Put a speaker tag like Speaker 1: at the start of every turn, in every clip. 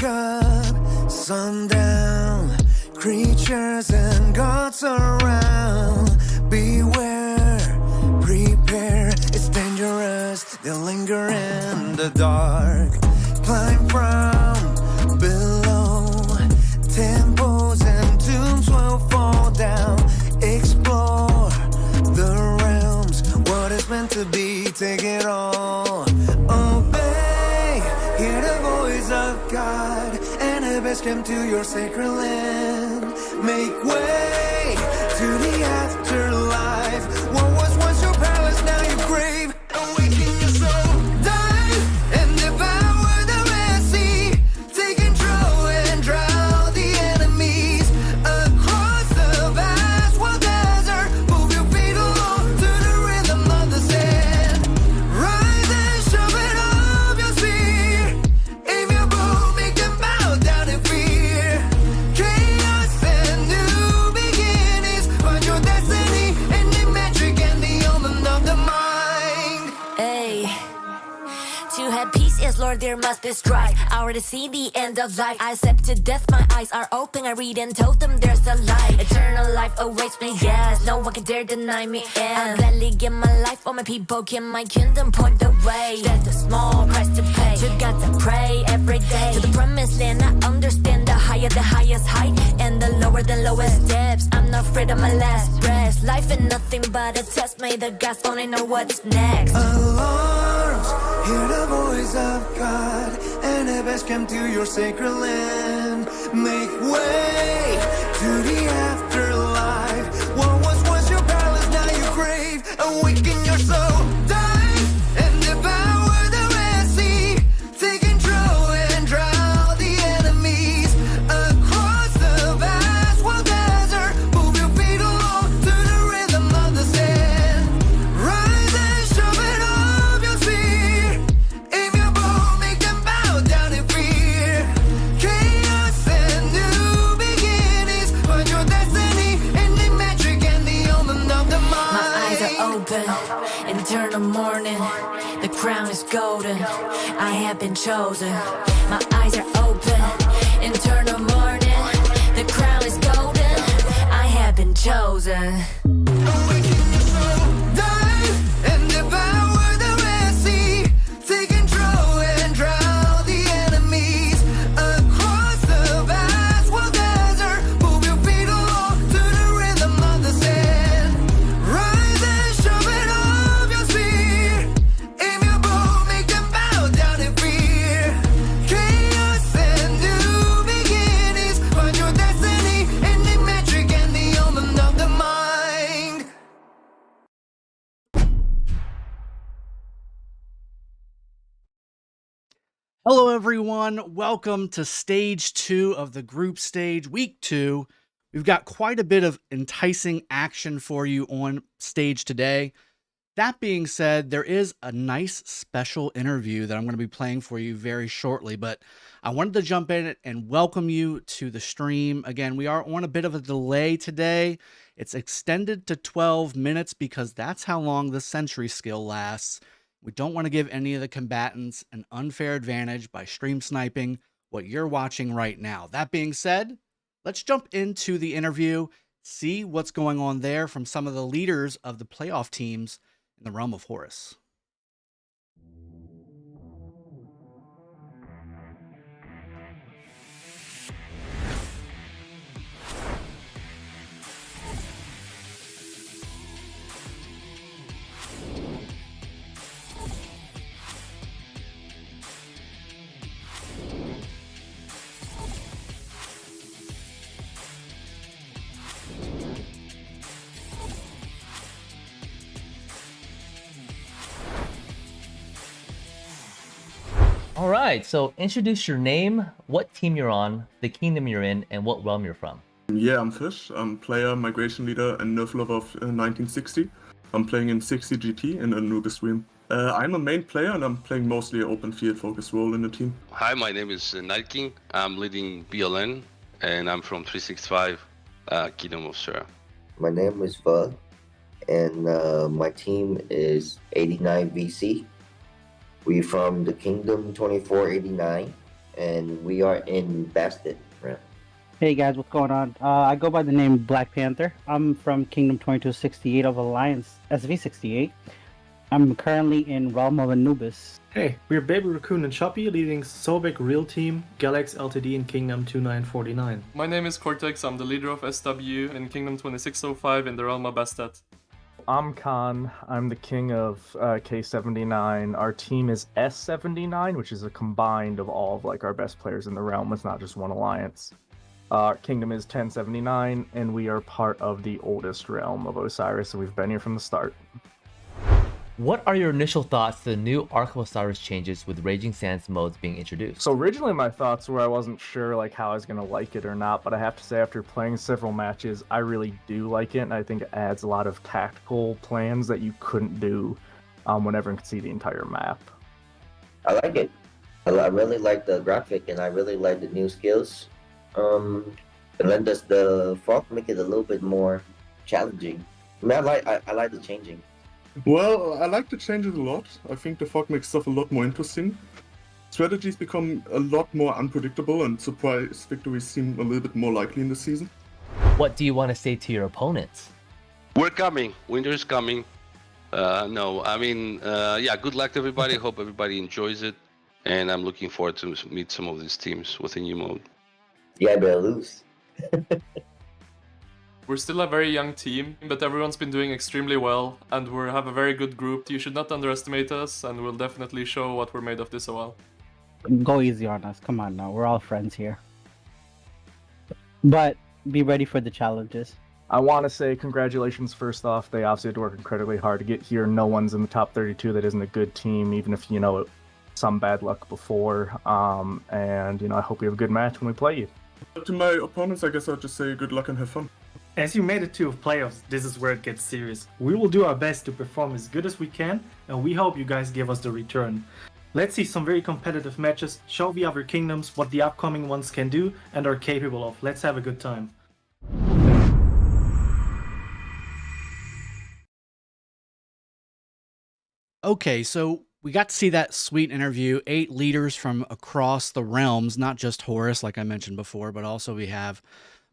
Speaker 1: Wake up, sundown, creatures and gods around. Beware, prepare, it's dangerous. They'll linger in the dark. Climb from below, temples and tombs will fall down. Explore the realms, what is meant to be, take it all. Obey, hear the voice of God, and the best come to your sacred land. Make way to the afterlife. What was once your palace, now your grave. Awaken your soul, dive and devour the Red Sea. Take control and drown the enemies. Across the vast wild desert, move your feet along to the rhythm of the sand. Rise and sharpen up your spear. Aim your bow, make them bow down in fear. Chaos and new beginnings. Find your destiny in the metric and the omen of the mind.
Speaker 2: Hey, to have peace, yes, Lord, there must be strife. I already see the end of life. I accepted death, my eyes are open. I read and told them there's a light. Eternal life awaits me, yes. No one can dare deny me. And I gladly give my life. All my people in my kingdom point the way. That's a small price to pay. To God to pray every day. To the promised land, I understand the higher the highest height. And the lower the lowest depths. I'm not afraid of my last breath. Life is nothing but a test. May the gods only know what's next.
Speaker 1: Alarms, hear the voice of God, and the best come to your sacred land. Make way to the afterlife. What was once your palace, now your grave. Awaken your soul, dive and devour the Red Sea. Take control and drown the enemies. Across the vast wild desert, move your feet along to the rhythm of the sand. Rise and sharpen up your spear. Aim your bow, make them bow down in fear. Chaos and new beginnings. Find your destiny in the metric and the omen of the mind.
Speaker 2: My eyes are open, eternal morning. The crown is golden, I have been chosen. My eyes are open, eternal morning. The crown is golden, I have been chosen.
Speaker 1: Awaken your soul, dive and devour the Red Sea. Take control and drown the enemies. Across the vast wild desert, move your feet along to the rhythm of the sand. Rise and sharpen up your spear. Aim your bow, make them bow down in fear. Chaos and new beginnings. Find your destiny in the metric and the omen of the mind.
Speaker 3: Hello, everyone. Welcome to stage 2 of the group stage, week 2. We've got quite a bit of enticing action for you on stage today. That being said, there is a nice special interview that I'm going to be playing for you very shortly, but I wanted to jump in and welcome you to the stream. Again, we are on a bit of a delay today. It's extended to 12 minutes because that's how long the sentry skill lasts. We don't want to give any of the combatants an unfair advantage by stream sniping what you're watching right now. That being said, let's jump into the interview, see what's going on there from some of the leaders of the playoff teams in the realm of Horus.
Speaker 4: All right, so introduce your name, what team you're on, the kingdom you're in, and what realm you're from.
Speaker 5: Yeah, I'm Fish. I'm player, migration leader, and nerf lover of 1960. I'm playing in 60 GT in Anubis realm. I'm a main player and I'm playing mostly an open field focused role in the team.
Speaker 6: Hi, my name is Night King. I'm leading BLN and I'm from 365 Kingdom of Sura.
Speaker 7: My name is Bug and my team is 89 VC. We're from the Kingdom 2489 and we are in Bastet round.
Speaker 8: Hey guys, what's going on? I go by the name Black Panther. I'm from Kingdom 2268 of Alliance SV68. I'm currently in Realm of Anubis.
Speaker 9: Hey, we're Baby Raccoon and Choppy, leading Sobek Real Team, Galax Ltd in Kingdom 2949.
Speaker 10: My name is Cortex, I'm the leader of SW in Kingdom 2605 in the realm of Bastet.
Speaker 11: I'm Khan, I'm the king of K79. Our team is S79, which is a combined of all of like our best players in the realm. It's not just one alliance. Our kingdom is 1079, and we are part of the oldest realm of Osiris, so we've been here from the start.
Speaker 4: What are your initial thoughts to the new Ark of Osiris changes with Raging Sands modes being introduced?
Speaker 11: So originally my thoughts were I wasn't sure like how I was going to like it or not, but I have to say after playing several matches, I really do like it, and I think it adds a lot of tactical plans that you couldn't do when everyone could see the entire map.
Speaker 7: I like it. I really like the graphic, and I really like the new skills. And then does the fog make it a little bit more challenging? I mean, I like the changing.
Speaker 5: Well, I like the changes a lot. I think the fog makes stuff a lot more interesting. Strategies become a lot more unpredictable, and surprise victories seem a little bit more likely in the season.
Speaker 4: What do you want to say to your opponents?
Speaker 6: We're coming. Winter's coming. Yeah, good luck to everybody. Hope everybody enjoys it. And I'm looking forward to meet some of these teams with a new mode.
Speaker 7: Yeah, I better lose.
Speaker 10: We're still a very young team, but everyone's been doing extremely well, and we have a very good group. You should not underestimate us, and we'll definitely show what we're made of this a while.
Speaker 8: Go easy on us. Come on now. We're all friends here. But be ready for the challenges.
Speaker 11: I want to say congratulations first off. They obviously had to work incredibly hard to get here. No one's in the top 32 that isn't a good team, even if, some bad luck before. And I hope we have a good match when we play you.
Speaker 5: To my opponents, I guess I'll just say good luck and have fun.
Speaker 9: As you made it to playoffs, this is where it gets serious. We will do our best to perform as good as we can, and we hope you guys give us the return. Let's see some very competitive matches, show the other kingdoms what the upcoming ones can do and are capable of. Let's have a good time.
Speaker 3: Okay, so we got to see that sweet interview. 8 leaders from across the realms, not just Horus, like I mentioned before, but also we have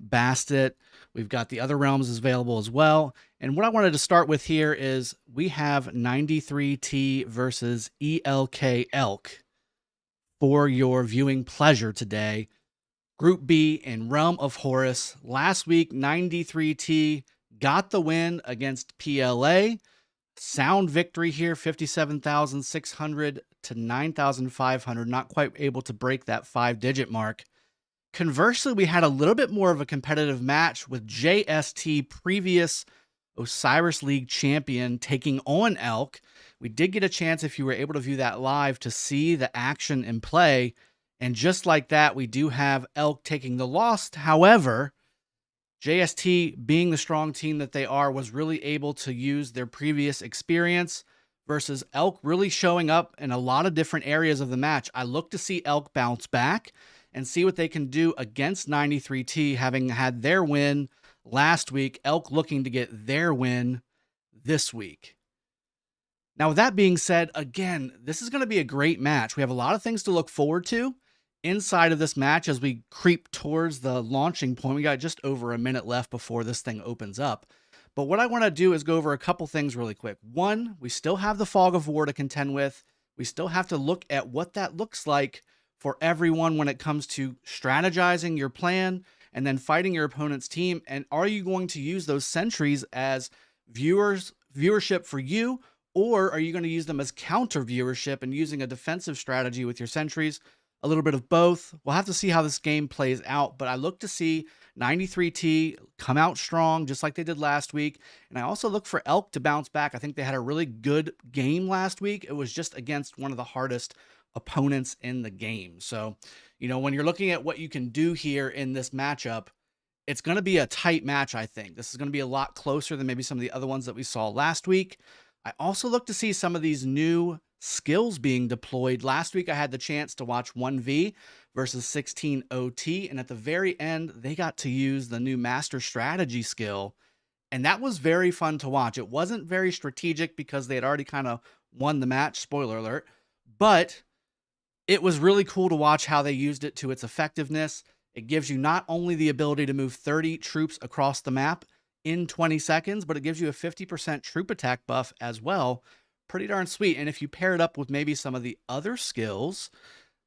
Speaker 3: Bastet. We've got the other realms available as well. And what I wanted to start with here is we have 93T versus ELK for your viewing pleasure today. Group B in Realm of Horus. Last week, 93T got the win against PLA. Sound victory here, 57,600 to 9,500. Not quite able to break that 5-digit mark. Conversely, we had a little bit more of a competitive match with JST, previous Osiris League champion, taking on ELK. We did get a chance, if you were able to view that live, to see the action in play. And just like that, we do have ELK taking the loss. However, JST, being the strong team that they are, was really able to use their previous experience versus ELK really showing up in a lot of different areas of the match. I look to see ELK bounce back and see what they can do against 93T, having had their win last week. ELK looking to get their win this week. Now, with that being said, again, this is going to be a great match. We have a lot of things to look forward to inside of this match as we creep towards the launching point. We got just over a minute left before this thing opens up. But what I want to do is go over a couple things really quick. One, we still have the Fog of War to contend with. We still have to look at what that looks like for everyone when it comes to strategizing your plan and then fighting your opponent's team. And are you going to use those sentries as viewership for you, or are you going to use them as counter viewership and using a defensive strategy with your sentries? A little bit of both. We'll have to see how this game plays out, but I look to see 93T come out strong just like they did last week. And I also look for ELK to bounce back. I think they had a really good game last week. It was just against one of the hardest opponents in the game. So, when you're looking at what you can do here in this matchup, it's going to be a tight match, I think. This is going to be a lot closer than maybe some of the other ones that we saw last week. I also look to see some of these new skills being deployed. Last week, I had the chance to watch 1V versus 16 OT, and at the very end, they got to use the new Master Strategy skill, and that was very fun to watch. It wasn't very strategic because they had already kind of won the match, spoiler alert, but It was really cool to watch how they used it to its effectiveness. It gives you not only the ability to move 30 troops across the map in 20 seconds, but it gives you a 50% troop attack buff as well. Pretty darn sweet. And if you pair it up with maybe some of the other skills,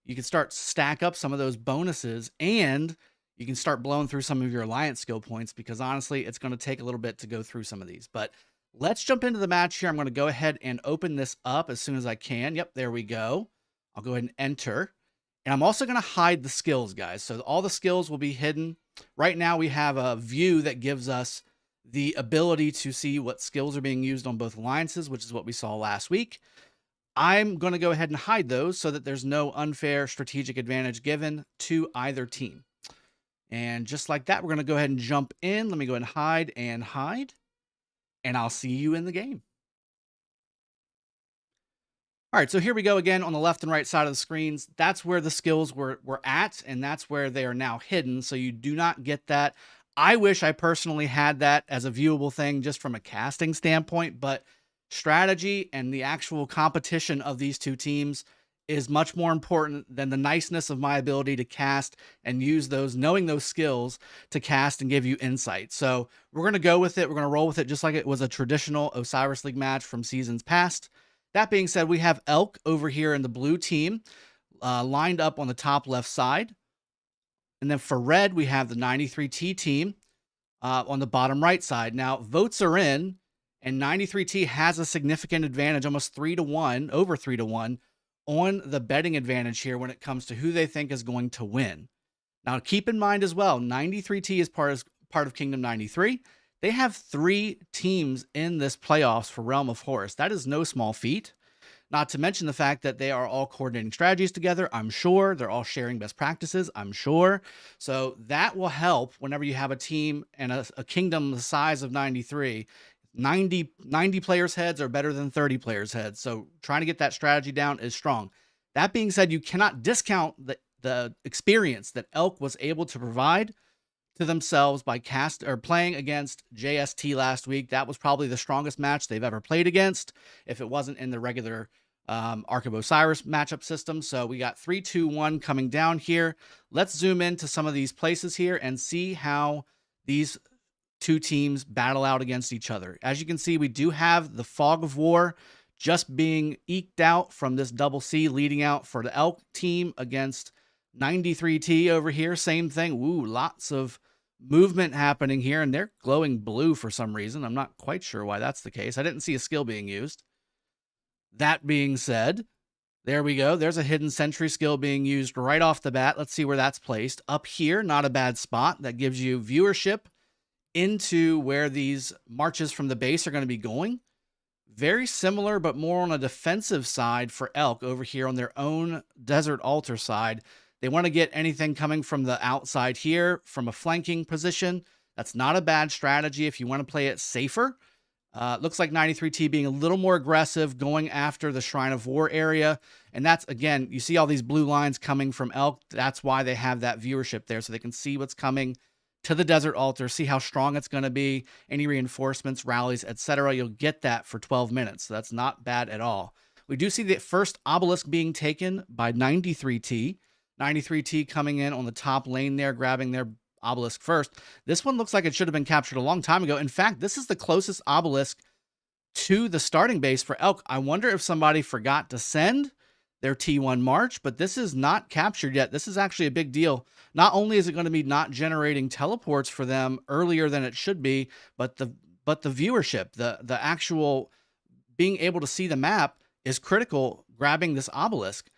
Speaker 3: you can start stack up some of those bonuses, and you can start blowing through some of your alliance skill points, because honestly, it's going to take a little bit to go through some of these. But let's jump into the match here. I'm going to go ahead and open this up as soon as I can. Yep, there we go. I'll go ahead and enter. And I'm also going to hide the skills, guys. So all the skills will be hidden. Right now, we have a view that gives us the ability to see what skills are being used on both alliances, which is what we saw last week. I'm going to go ahead and hide those so that there's no unfair strategic advantage given to either team. And just like that, we're going to go ahead and jump in. Let me go ahead and hide. And I'll see you in the game. All right, so here we go again on the left and right side of the screens. That's where the skills were at, and that's where they are now hidden, so you do not get that. I wish I personally had that as a viewable thing just from a casting standpoint, but strategy and the actual competition of these two teams is much more important than the niceness of my ability to cast and use those, knowing those skills to cast and give you insight. So we're going to go with it. We're going to roll with it just like it was a traditional Osiris League match from seasons past. That being said, we have ELK over here in the blue team lined up on the top left side. And then for red, we have the 93T team on the bottom right side. Now, votes are in, and 93T has a significant advantage, almost 3-1, over 3-1, on the betting advantage here when it comes to who they think is going to win. Now, keep in mind as well, 93T is part of Kingdom 93. They have 3 teams in this playoffs for Realm of Horus. That is no small feat. Not to mention the fact that they are all coordinating strategies together, I'm sure. They're all sharing best practices, I'm sure. So that will help whenever you have a team and a kingdom the size of 93. 90 players' heads are better than 30 players' heads. So trying to get that strategy down is strong. That being said, you cannot discount the experience that ELK was able to provide to themselves by playing against JST last week. That was probably the strongest match they've ever played against, if it wasn't in the regular Ark of Osiris matchup system. So we got 3-2-1 coming down here. Let's zoom into some of these places here and see how these two teams battle out against each other. As you can see, we do have the fog of war just being eked out from this double C, leading out for the ELK team against 93T over here. Same thing. Woo, lots of movement happening here, and they're glowing blue for some reason. I'm not quite sure why that's the case. I didn't see a skill being used. That being said, there we go. There's a hidden sentry skill being used right off the bat. Let's see where that's placed. Up here, not a bad spot. That gives you viewership into where these marches from the base are going to be going. Very similar, but more on a defensive side for ELK over here on their own desert altar side. They want to get anything coming from the outside here from a flanking position. That's not a bad strategy if you want to play it safer. Looks like 93T being a little more aggressive, going after the Shrine of War area. And that's, again, you see all these blue lines coming from ELK. That's why they have that viewership there, so they can see what's coming to the desert altar, see how strong it's going to be, any reinforcements, rallies, etc. You'll get that for 12 minutes. So that's not bad at all. We do see the first obelisk being taken by 93T. 93T coming in on the top lane there, grabbing their obelisk first. This one looks like it should have been captured a long time ago. In fact, this is the closest obelisk to the starting base for ELK. I wonder if somebody forgot to send their T1 march, but this is not captured yet. This is actually a big deal. Not only is it going to be not generating teleports for them earlier than it should be, but the viewership, the actual being able to see the map is critical, grabbing this obelisk.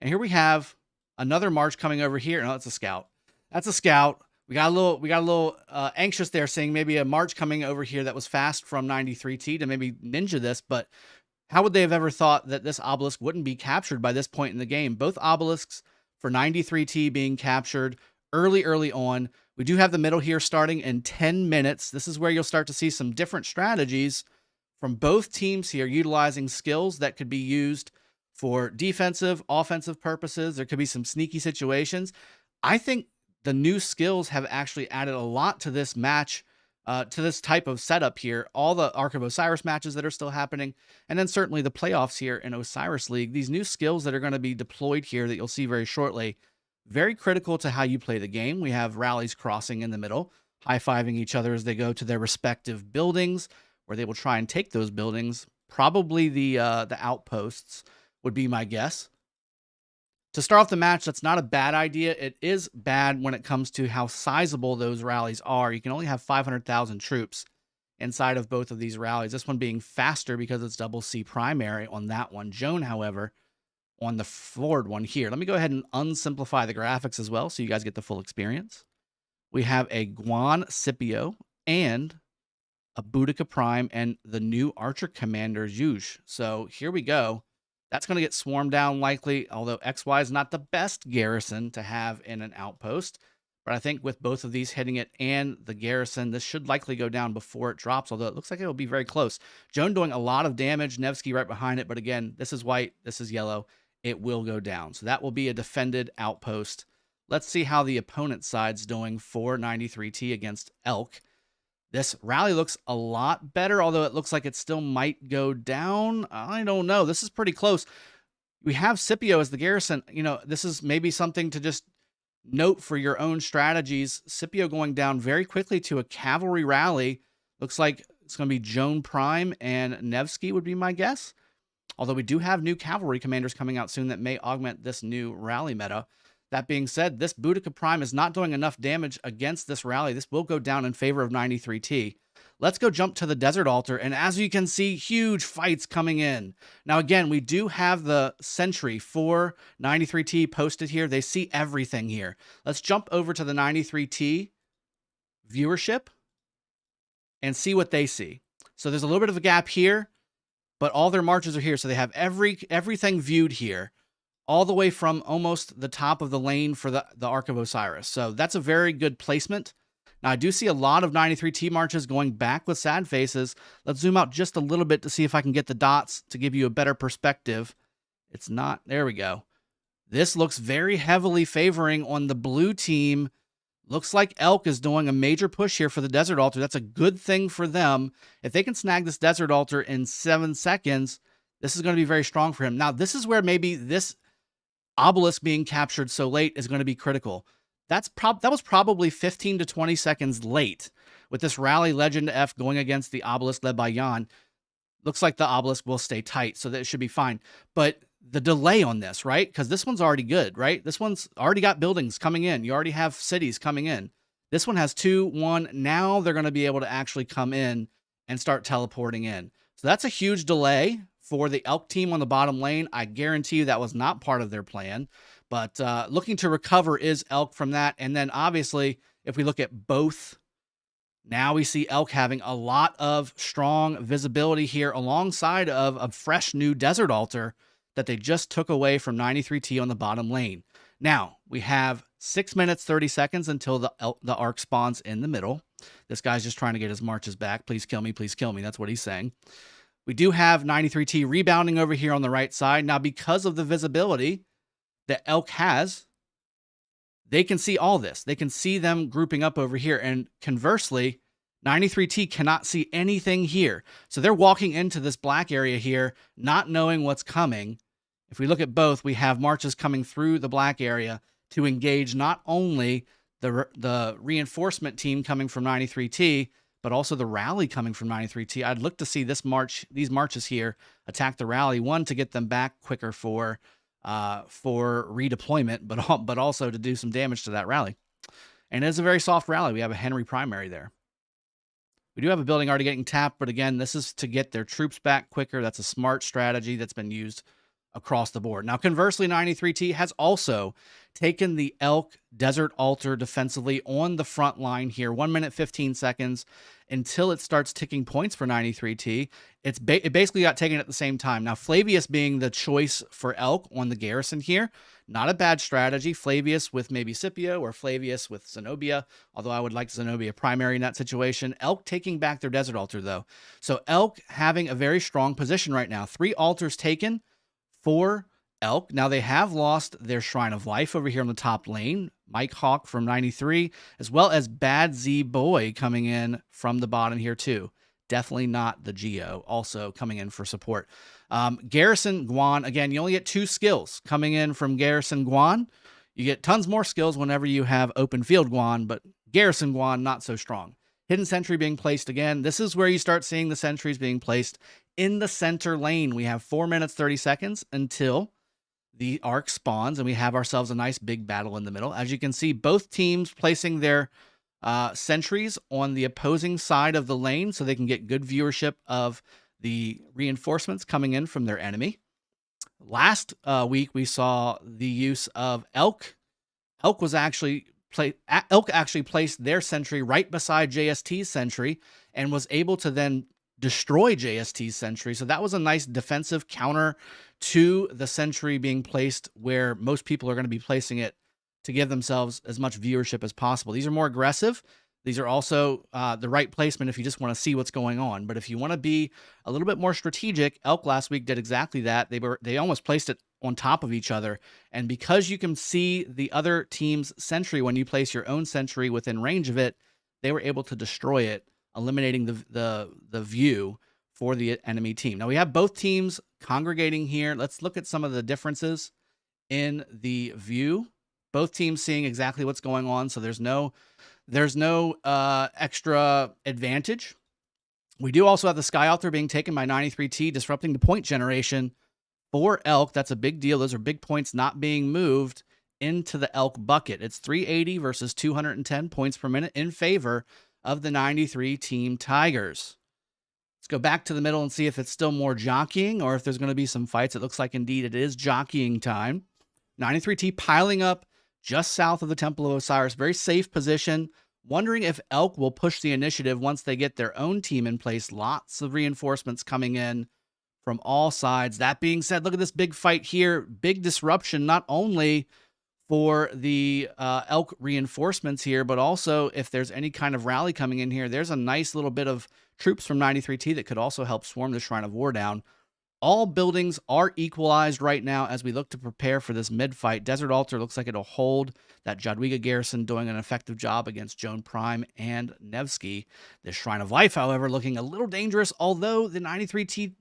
Speaker 3: And here we have another march coming over here. No, that's a scout. That's a scout. We got a little anxious there, saying maybe a march coming over here that was fast from 93T to maybe ninja this, but how would they have ever thought that this obelisk wouldn't be captured by this point in the game? Both obelisks for 93T being captured early on. We do have the middle here starting in 10 minutes. This is where you'll start to see some different strategies from both teams here, utilizing skills that could be used for defensive, offensive purposes. There could be some sneaky situations. I think the new skills have actually added a lot to this match to this type of setup here. All the Ark of Osiris matches that are still happening, and then certainly the playoffs here in Osiris League. These new skills that are going to be deployed here that you'll see very shortly, very critical to how you play the game. We have rallies crossing in the middle, high-fiving each other as they go to their respective buildings, where they will try and take those buildings. Probably the outposts would be my guess. To start off the match, that's not a bad idea. It is bad when it comes to how sizable those rallies are. You can only have 500,000 troops inside of both of these rallies. This one being faster because it's double C primary on that one. Joan, however, on the forward one here. Let me go ahead and unsimplify the graphics as well so you guys get the full experience. We have a Guan Scipio and a Boudica Prime and the new Archer Commander Yuj. So here we go. That's going to get swarmed down likely, although XY is not the best garrison to have in an outpost. But I think with both of these hitting it and the garrison, this should likely go down before it drops, although it looks like it will be very close. Joan doing a lot of damage, Nevsky right behind it, but again, this is white, this is yellow. It will go down. So that will be a defended outpost. Let's see how the opponent side's doing for 93T against ELK. This rally looks a lot better, although it looks like it still might go down. I don't know. This is pretty close. We have Scipio as the garrison. You know, this is maybe something to just note for your own strategies. Scipio going down very quickly to a cavalry rally. Looks like it's going to be Joan Prime and Nevsky would be my guess. Although we do have new cavalry commanders coming out soon that may augment this new rally meta. That being said, this Boudica Prime is not doing enough damage against this rally. This will go down in favor of 93T. Let's go jump to the Desert Altar, and as you can see, huge fights coming in. Now, again, we do have the sentry for 93T posted here. They see everything here. Let's jump over to the 93T viewership and see what they see. So there's a little bit of a gap here, but all their marches are here, so they have everything viewed here, all the way from almost the top of the lane for the Ark of Osiris. So that's a very good placement. Now, I do see a lot of 93T marches going back with sad faces. Let's zoom out just a little bit to see if I can get the dots to give you a better perspective. It's not. There we go. This looks very heavily favoring on the blue team. Looks like ELK is doing a major push here for the Desert Altar. That's a good thing for them. If they can snag this Desert Altar in 7 seconds, this is going to be very strong for him. Now, this is where maybe this obelisk being captured so late is going to be critical. That was probably 15 to 20 seconds late with this rally Legend F going against the obelisk led by Jan. Looks like the obelisk will stay tight, so that it should be fine. But the delay on this, right? Because this one's already good, right? This one's already got buildings coming in. You already have cities coming in. This one has 2, 1. Now they're going to be able to actually come in and start teleporting in. So that's a huge delay for the ELK team on the bottom lane. I guarantee you that was not part of their plan. But looking to recover is ELK from that. And then obviously, if we look at both, now we see ELK having a lot of strong visibility here alongside of a fresh new Desert Altar that they just took away from 93T on the bottom lane. Now, we have 6 minutes, 30 seconds until the Ark spawns in the middle. This guy's just trying to get his marches back. Please kill me, please kill me. That's what he's saying. We do have 93T rebounding over here on the right side. Now, because of the visibility that ELK has, they can see all this. They can see them grouping up over here. And conversely, 93T cannot see anything here. So they're walking into this black area here, not knowing what's coming. If we look at both, we have marches coming through the black area to engage not only the reinforcement team coming from 93T, but also the rally coming from 93T. I'd look to see these marches here attack the rally, one, to get them back quicker for redeployment, but also to do some damage to that rally. And it's a very soft rally. We have a Henry primary there. We do have a building already getting tapped, but again, this is to get their troops back quicker. That's a smart strategy that's been used across the board. Now, conversely, 93T has also taken the ELK Desert Altar defensively on the front line here. 1 minute, 15 seconds until it starts ticking points for 93T. It basically got taken at the same time. Now, Flavius being the choice for ELK on the garrison here. Not a bad strategy. Flavius with maybe Scipio or Flavius with Zenobia, although I would like Zenobia primary in that situation. ELK taking back their Desert Altar, though. So ELK having a very strong position right now. 3 altars taken for Elk. Now they have lost their Shrine of Life over here on the top lane. Mike Hawk from 93, as well as Bad Z Boy coming in from the bottom here too. Definitely not the Geo, also coming in for support. Garrison Guan, again, you only get 2 skills coming in from Garrison Guan. You get tons more skills whenever you have Open Field Guan, but Garrison Guan, not so strong. Hidden Sentry being placed again. This is where you start seeing the sentries being placed in the center lane. We have 4 minutes, 30 seconds until the arc spawns, and we have ourselves a nice big battle in the middle. As you can see, both teams placing their sentries on the opposing side of the lane so they can get good viewership of the reinforcements coming in from their enemy. Last week, we saw the use of Elk. Elk actually placed their sentry right beside JST's sentry and was able to then destroy JST's sentry. So that was a nice defensive counter to the sentry being placed where most people are going to be placing it to give themselves as much viewership as possible. These are more aggressive. These are also the right placement if you just want to see what's going on. But if you want to be a little bit more strategic, Elk last week did exactly that. They almost placed it on top of each other. And because you can see the other team's sentry when you place your own sentry within range of it, they were able to destroy it, eliminating the view for the enemy team. Now we have both teams congregating here. Let's look at some of the differences in the view. Both teams seeing exactly what's going on, so there's no extra advantage. We do also have the Sky Author being taken by 93T, disrupting the point generation for Elk. That's a big deal. Those are big points not being moved into the Elk bucket. It's 380 versus 210 points per minute in favor of the 93 Team Tigers. Let's go back to the middle and see if it's still more jockeying or if there's going to be some fights. It looks like indeed it is jockeying time. 93T piling up just south of the Temple of Osiris. Very safe position. Wondering if Elk will push the initiative once they get their own team in place. Lots of reinforcements coming in from all sides. That being said, look at this big fight here. Big disruption, not only for the Elk reinforcements here, but also if there's any kind of rally coming in here, there's a nice little bit of troops from 93T that could also help swarm the Shrine of War down. All buildings are equalized right now as we look to prepare for this mid-fight. Desert Altar looks like it'll hold. That Jadwiga garrison doing an effective job against Joan Prime and Nevsky. The Shrine of Life, however, looking a little dangerous, although the 93T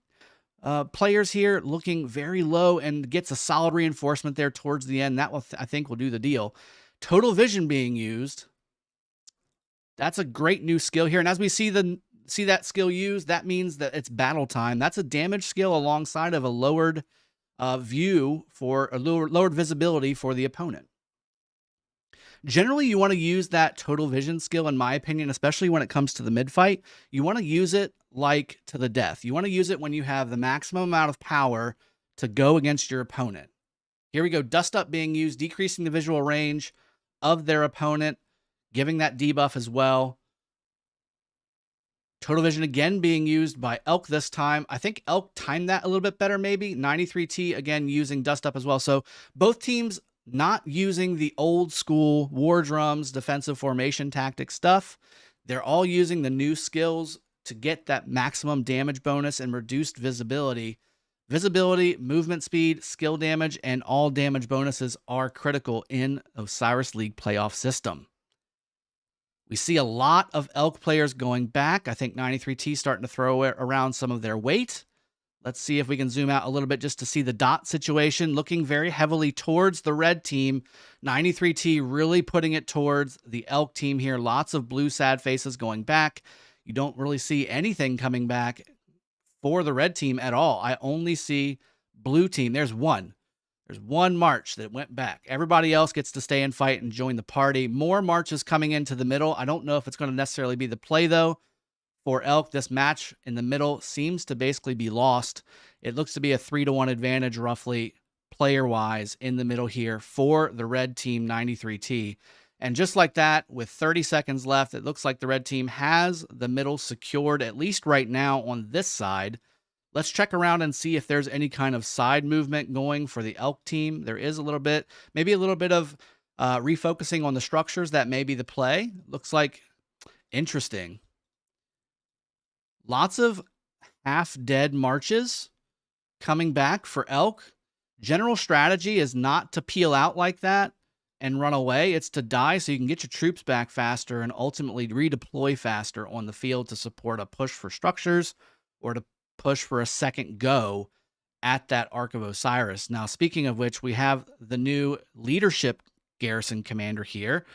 Speaker 3: players here looking very low and gets a solid reinforcement there towards the end. That will, I think, will do the deal. Total Vision being used. That's a great new skill here. And as we see that skill used, that means that it's battle time. That's a damage skill alongside of a lowered view for a lowered visibility for the opponent. Generally, you want to use that total vision skill, in my opinion, especially when it comes to the mid fight. You want to use it like to the death. You want to use it when you have the maximum amount of power to go against your opponent. Here we go. Dust Up being used, decreasing the visual range of their opponent, giving that debuff as well. Total Vision again being used by Elk this time. I think Elk timed that a little bit better maybe. 93T again using Dust Up as well. So both teams not using the old school war drums, defensive formation tactic stuff. They're all using the new skills to get that maximum damage bonus and reduced visibility. Visibility, movement speed, skill damage, and all damage bonuses are critical in Osiris League playoff system. We see a lot of Elk players going back. I think 93T starting to throw around some of their weight. Let's see if we can zoom out a little bit just to see the dot situation, looking very heavily towards the red team. 93T really putting it towards the Elk team here. Lots of blue sad faces going back. You don't really see anything coming back for the red team at all. I only see blue team. There's one march that went back. Everybody else gets to stay and fight and join the party. More marches coming into the middle. I don't know if it's going to necessarily be the play, though. For Elk, this match in the middle seems to basically be lost. It looks to be a 3-1 advantage, roughly, player-wise, in the middle here for the red team, 93T. And just like that, with 30 seconds left, it looks like the red team has the middle secured, at least right now on this side. Let's check around and see if there's any kind of side movement going for the Elk team. There is a little bit, maybe a little bit of refocusing on the structures. That may be the play. Looks like interesting. Lots of half-dead marches coming back for Elk. general strategy is not to peel out like that and run away. It's to die so you can get your troops back faster and ultimately redeploy faster on the field to support a push for structures or to push for a second go at that Ark of Osiris. Now, speaking of which, we have the new leadership garrison commander here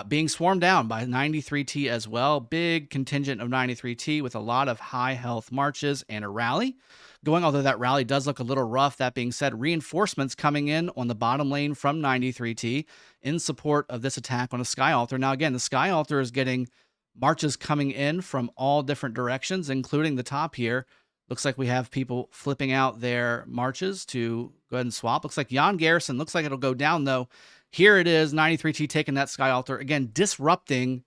Speaker 3: being swarmed down by 93T as well. Big contingent of 93T with a lot of high health marches and a rally going, although that rally does look a little rough. That being said, reinforcements coming in on the bottom lane from 93T in support of this attack on a Sky Altar. Now, again, the Sky Altar is getting marches coming in from all different directions, including the top here. Looks like we have people flipping out their marches to go ahead and swap. Looks like Jan Garrison, looks like it'll go down though. Here it is, 93T taking that Sky Altar, again, disrupting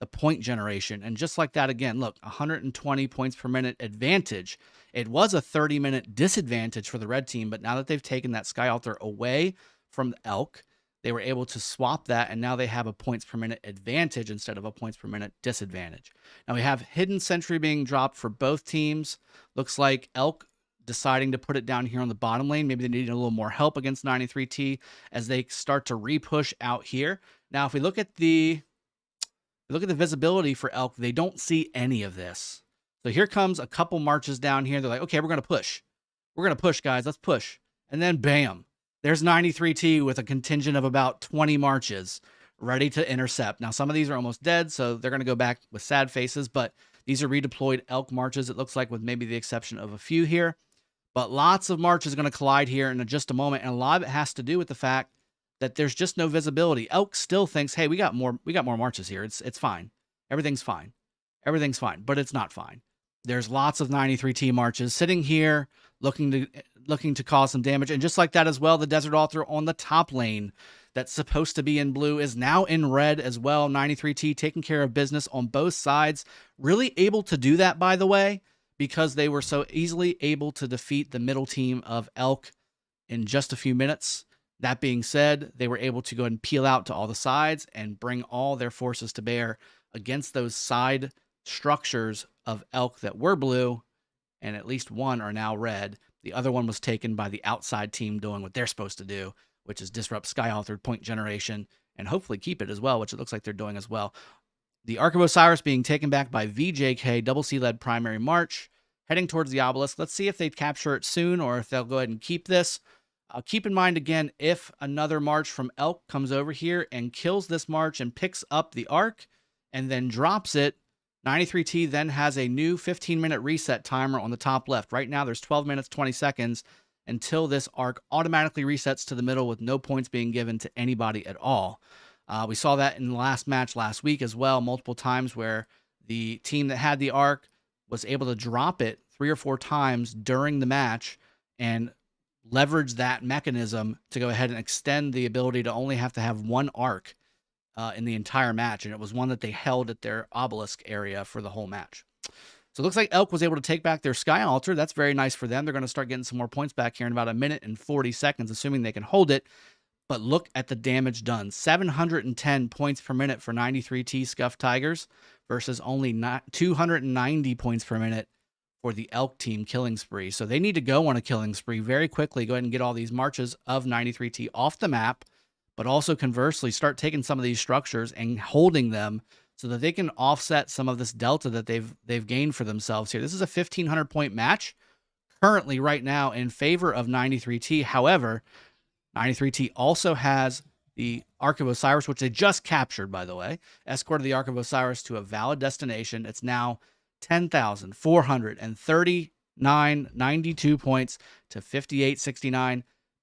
Speaker 3: the point generation. And just like that, again, look, 120 points per minute advantage. It was a 30-minute disadvantage for the red team, but now that they've taken that Sky Altar away from the ELK, they were able to swap that, and now they have a points per minute advantage instead of a points per minute disadvantage. Now we have Hidden Sentry being dropped for both teams. Looks like ELK deciding to put it down here on the bottom lane. Maybe they need a little more help against 93T as they start to re-push out here. Now, if we look at the visibility for ELK, they don't see any of this. So here comes a couple marches down here. They're like, okay, we're going to push. We're going to push, guys. Let's push. And then bam, there's 93T with a contingent of about 20 marches ready to intercept. Now, some of these are almost dead, so they're going to go back with sad faces, but these are redeployed ELK marches, it looks like, with maybe the exception of a few here. But lots of marches going to collide here in just a moment, and a lot of it has to do with the fact that there's just no visibility. ELK still thinks, hey, we got more marches here. It's fine. Everything's fine. Everything's fine, but it's not fine. There's lots of 93T marches sitting here looking to cause some damage. And just like that as well, the Desert Altar on the top lane that's supposed to be in blue is now in red as well. 93T taking care of business on both sides. Really able to do that, by the way, because they were so easily able to defeat the middle team of ELK in just a few minutes. That being said, they were able to go ahead and peel out to all the sides and bring all their forces to bear against those side structures of ELK that were blue, and at least one are now red. The other one was taken by the outside team doing what they're supposed to do, which is disrupt Sky Altar point generation and hopefully keep it as well, which it looks like they're doing as well. The Ark of Osiris being taken back by VJK, Double C-led primary march, heading towards the obelisk. Let's see if they capture it soon or if they'll go ahead and keep this. Keep in mind, again, if another march from ELK comes over here and kills this march and picks up the Ark and then drops it, 93T then has a new 15-minute reset timer on the top left. Right now, there's 12 minutes, 20 seconds until this Ark automatically resets to the middle with no points being given to anybody at all. We saw that in the last match last week as well, multiple times where the team that had the Ark was able to drop it 3 or 4 times during the match and leverage that mechanism to go ahead and extend the ability to only have to have one Ark in the entire match, and it was one that they held at their obelisk area for the whole match. So it looks like ELK was able to take back their Sky Altar. That's very nice for them. They're going to start getting some more points back here in about 1 minute and 40 seconds, assuming they can hold it. But look at the damage done. 710 points per minute for 93T Scuffed Tigers versus only 290 points per minute for the ELK team Killing Spree. So they need to go on a killing spree very quickly, go ahead and get all these marches of 93T off the map, but also conversely start taking some of these structures and holding them so that they can offset some of this delta that they've gained for themselves here. This is a 1,500 point match currently right now in favor of 93T. However, 93T also has the Ark of Osiris, which they just captured, by the way, escorted the Ark of Osiris to a valid destination. It's now 10,439.92 points to 58.69.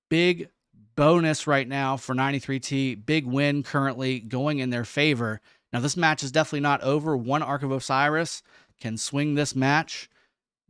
Speaker 3: Big bonus right now for 93T. Big win currently going in their favor. Now, this match is definitely not over. One Ark of Osiris can swing this match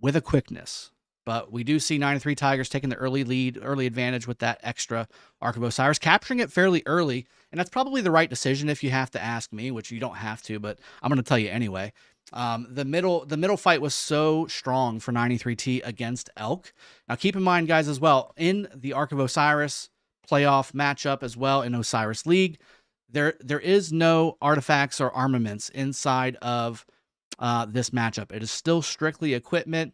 Speaker 3: with a quickness. But we do see 93 Tigers taking the early lead, early advantage with that extra Ark of Osiris, capturing it fairly early. And that's probably the right decision if you have to ask me, which you don't have to, but I'm going to tell you anyway. The middle fight was so strong for 93T against ELK. Now, keep in mind, guys, as well, in the Ark of Osiris playoff matchup as well in Osiris League, there is no artifacts or armaments inside of this matchup. It is still strictly equipment,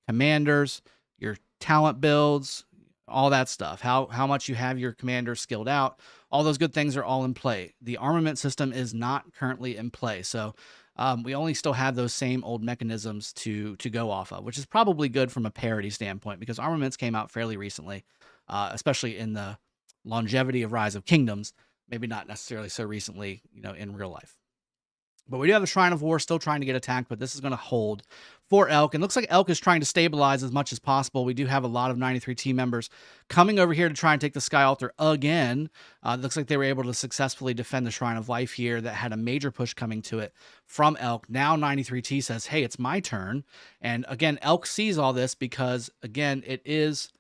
Speaker 3: commanders, your talent builds, all that stuff, how much you have your commander skilled out, all those good things are all in play. The armament system is not currently in play, so we only still have those same old mechanisms to go off of, which is probably good from a parity standpoint because armaments came out fairly recently, especially in the longevity of Rise of Kingdoms, maybe not necessarily so recently, in real life. But we do have a Shrine of War still trying to get attacked, but this is going to hold for ELK. And looks like ELK is trying to stabilize as much as possible. We do have a lot of 93 team members coming over here to try and take the Sky Altar again. It looks like they were able to successfully defend the Shrine of Life here that had a major push coming to it from ELK. Now 93T says, hey, it's my turn. And again, ELK sees all this because, again, it is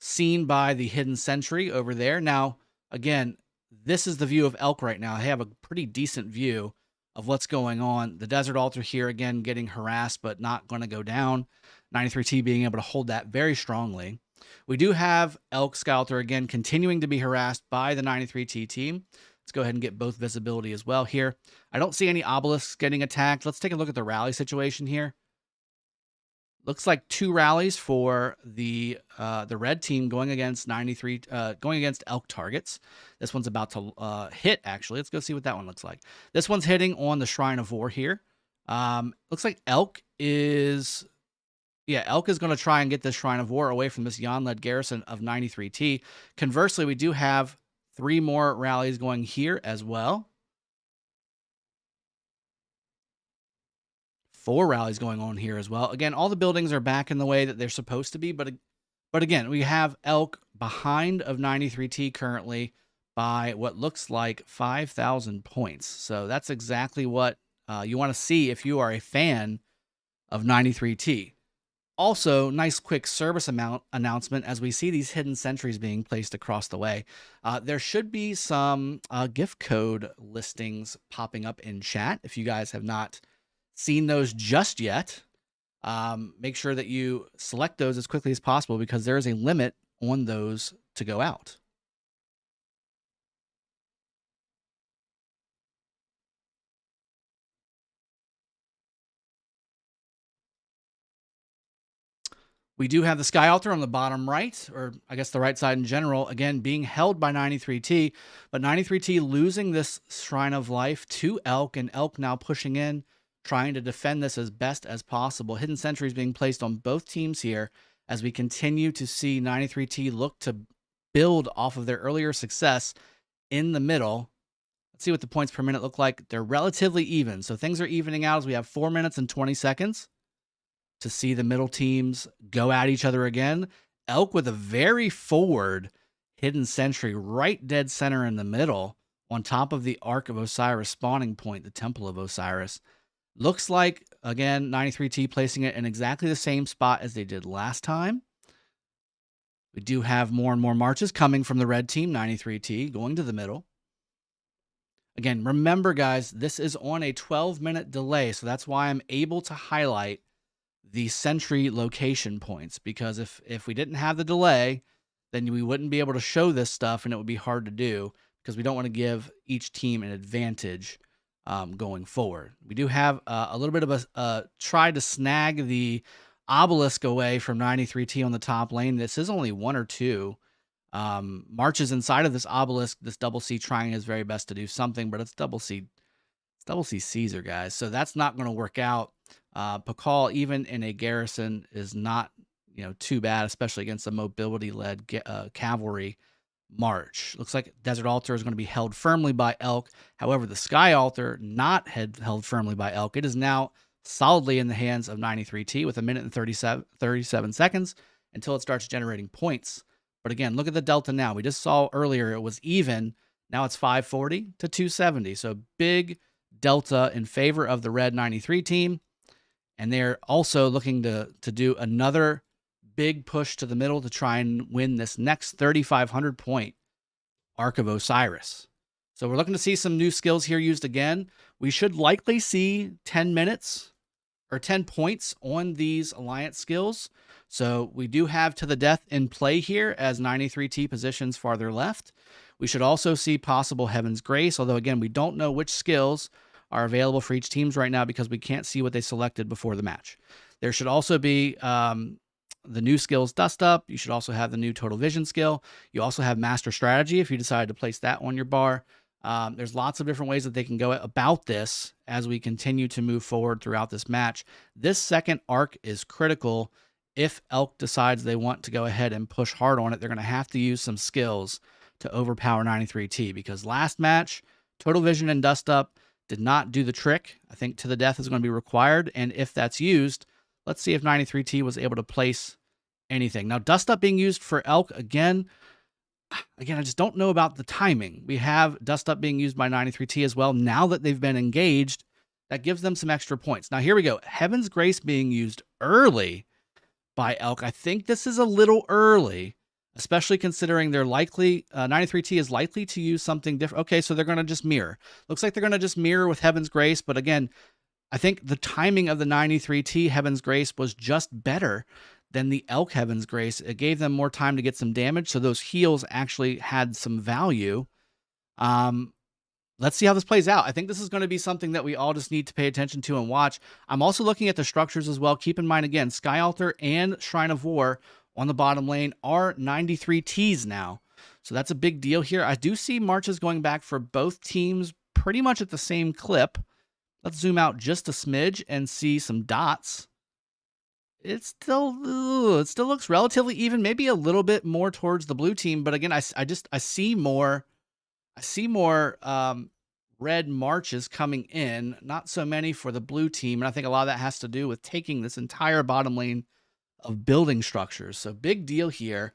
Speaker 3: seen by the Hidden Sentry over there. Now, again, this is the view of ELK right now. They have a pretty decent view of what's going on. The Desert Altar here, again, getting harassed, but not going to go down. 93T being able to hold that very strongly. We do have ELK Sky Altar, again, continuing to be harassed by the 93T team. Let's go ahead and get both visibility as well here. I don't see any obelisks getting attacked. Let's take a look at the rally situation here. Looks like 2 rallies for the red team going against going against ELK targets. This one's about to hit, actually. Let's go see what that one looks like. This one's hitting on the Shrine of War here. Looks like ELK is going to try and get this Shrine of War away from this Yan-led garrison of 93T. Conversely, we do have 3 more rallies going here as well. 4 rallies going on here as well. Again, all the buildings are back in the way that they're supposed to be, but again, we have ELK behind of 93T currently by what looks like 5,000 points. So that's exactly what you want to see if you are a fan of 93T. Also, nice quick service announcement as we see these hidden sentries being placed across the way. There should be some gift code listings popping up in chat if you guys have not seen those just yet. Make sure that you select those as quickly as possible because there is a limit on those to go out. We do have the Sky Altar on the bottom right, or I guess the right side in general, again, being held by 93T, but 93T losing this Shrine of Life to ELK, and ELK now pushing in, trying to defend this as best as possible. Hidden sentries being placed on both teams here as we continue to see 93T look to build off of their earlier success in the middle. Let's see what the points per minute look like. They're relatively even, so things are evening out as we have 4 minutes and 20 seconds to see the middle teams go at each other again. ELK with a very forward hidden sentry right dead center in the middle on top of the Ark of Osiris spawning point, the Temple of Osiris. Looks like, again, 93T placing it in exactly the same spot as they did last time. We do have more and more marches coming from the red team, 93T, going to the middle. Again, remember, guys, this is on a 12-minute delay, so that's why I'm able to highlight the sentry location points, because if we didn't have the delay, then we wouldn't be able to show this stuff, and it would be hard to do because we don't want to give each team an advantage going forward. We do have a little bit of a try to snag the obelisk away from 93T on the top lane. This is only 1 or 2 marches inside of this obelisk. This double C trying his very best to do something, but it's double C Caesar, guys. So that's not going to work out. Pakal, even in a garrison, is not too bad, especially against a mobility-led cavalry march. Looks like Desert Altar is going to be held firmly by ELK. However, the Sky Altar not held firmly by ELK. It is now solidly in the hands of 93T with 1 minute and 37 seconds until it starts generating points. But again, look at the delta now. We just saw earlier it was even. Now it's 540 to 270. So big delta in favor of the red 93 team. And they're also looking to do another big push to the middle to try and win this next 3,500 point Ark of Osiris. So we're looking to see some new skills here used again. We should likely see 10 minutes or 10 points on these alliance skills. So we do have To the Death in play here as 93T positions farther left. We should also see possible Heaven's Grace, although again, we don't know which skills are available for each teams right now because we can't see what they selected before the match. There should also be the new skills Dust Up. You should also have the new Total Vision skill. You also have Master Strategy if you decide to place that on your bar. There's lots of different ways that they can go about this as we continue to move forward throughout this match. This second arc is critical. If ELK decides they want to go ahead and push hard on it, they're going to have to use some skills to overpower 93T, because last match, Total Vision and Dust Up did not do the trick. I think To the Death is going to be required, and if that's used, let's see if 93T was able to place anything. Now, Dust Up being used for ELK, again, I just don't know about the timing. We have Dust Up being used by 93T as well. Now that they've been engaged, that gives them some extra points. Now, here we go. Heaven's Grace being used early by ELK. I think this is a little early, especially considering they're likely, 93T is likely to use something different. Okay, so they're going to just mirror. Looks like they're going to just mirror with Heaven's Grace, but again, I think the timing of the 93T Heaven's Grace was just better than the ELK Heaven's Grace. It gave them more time to get some damage, so those heals actually had some value. Let's see how this plays out. I think this is going to be something that we all just need to pay attention to and watch. I'm also looking at the structures as well. Keep in mind, again, Sky Altar and Shrine of War on the bottom lane are 93Ts now. So that's a big deal here. I do see marches going back for both teams pretty much at the same clip. Let's zoom out just a smidge and see some dots. It still looks relatively even, maybe a little bit more towards the blue team. But again, I see more red marches coming in, not so many for the blue team. And I think a lot of that has to do with taking this entire bottom lane of building structures. So big deal here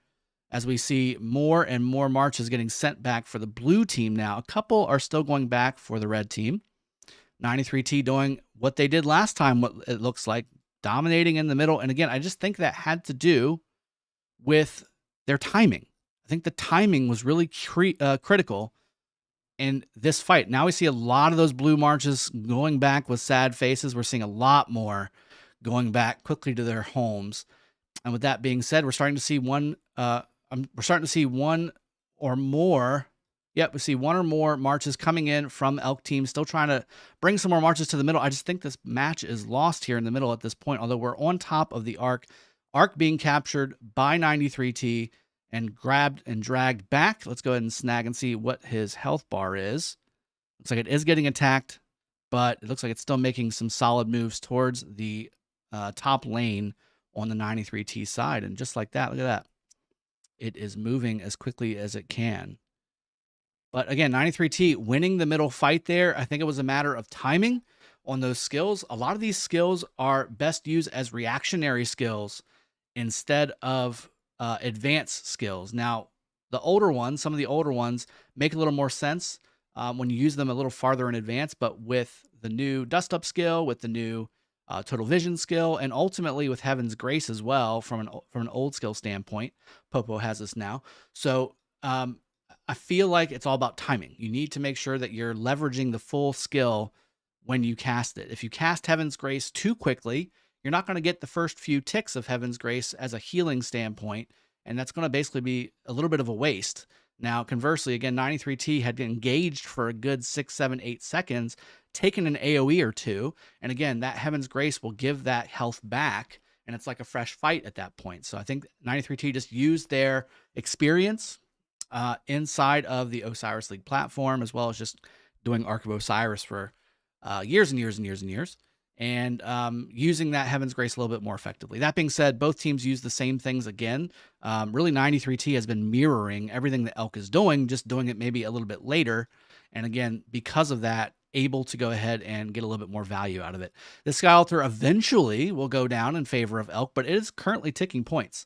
Speaker 3: as we see more and more marches getting sent back for the blue team now. A couple are still going back for the red team. 93T doing what they did last time, what it looks like, dominating in the middle. And again, I just think that had to do with their timing. I think the timing was really critical in this fight. Now we see a lot of those blue marches going back with sad faces. We're seeing a lot more going back quickly to their homes. And with that being said, we're starting to see one or more. Yep, we see one or more marches coming in from ELK team, still trying to bring some more marches to the middle. I just think this match is lost here in the middle at this point, although we're on top of the arc. Arc being captured by 93T and grabbed and dragged back. Let's go ahead and snag and see what his health bar is. Looks like it is getting attacked, but it looks like it's still making some solid moves towards the top lane on the 93T side. And just like that, look at that. It is moving as quickly as it can. But again, 93T winning the middle fight there. I think it was a matter of timing on those skills. A lot of these skills are best used as reactionary skills instead of advanced skills. Now, the older ones, some of the older ones make a little more sense when you use them a little farther in advance, but with the new Dust Up skill, with the new Total Vision skill, and ultimately with Heaven's Grace as well, from an old skill standpoint, Popo has this now. So, I feel like it's all about timing. You need to make sure that you're leveraging the full skill when you cast it. If you cast Heaven's Grace too quickly, you're not going to get the first few ticks of Heaven's Grace as a healing standpoint, and that's going to basically be a little bit of a waste. Now, conversely, again, 93T had been engaged for a good 6, 7, 8 seconds, taken an AoE or two, and again, that Heaven's Grace will give that health back, and it's like a fresh fight at that point. So I think 93T just used their experience inside of the Osiris League platform, as well as just doing Ark of Osiris for years and years and years and years, and using that Heaven's Grace a little bit more effectively. That being said, both teams use the same things again. Really, 93T has been mirroring everything that ELK is doing, just doing it maybe a little bit later. And again, because of that, able to go ahead and get a little bit more value out of it. The Sky Altar eventually will go down in favor of ELK, but it is currently ticking points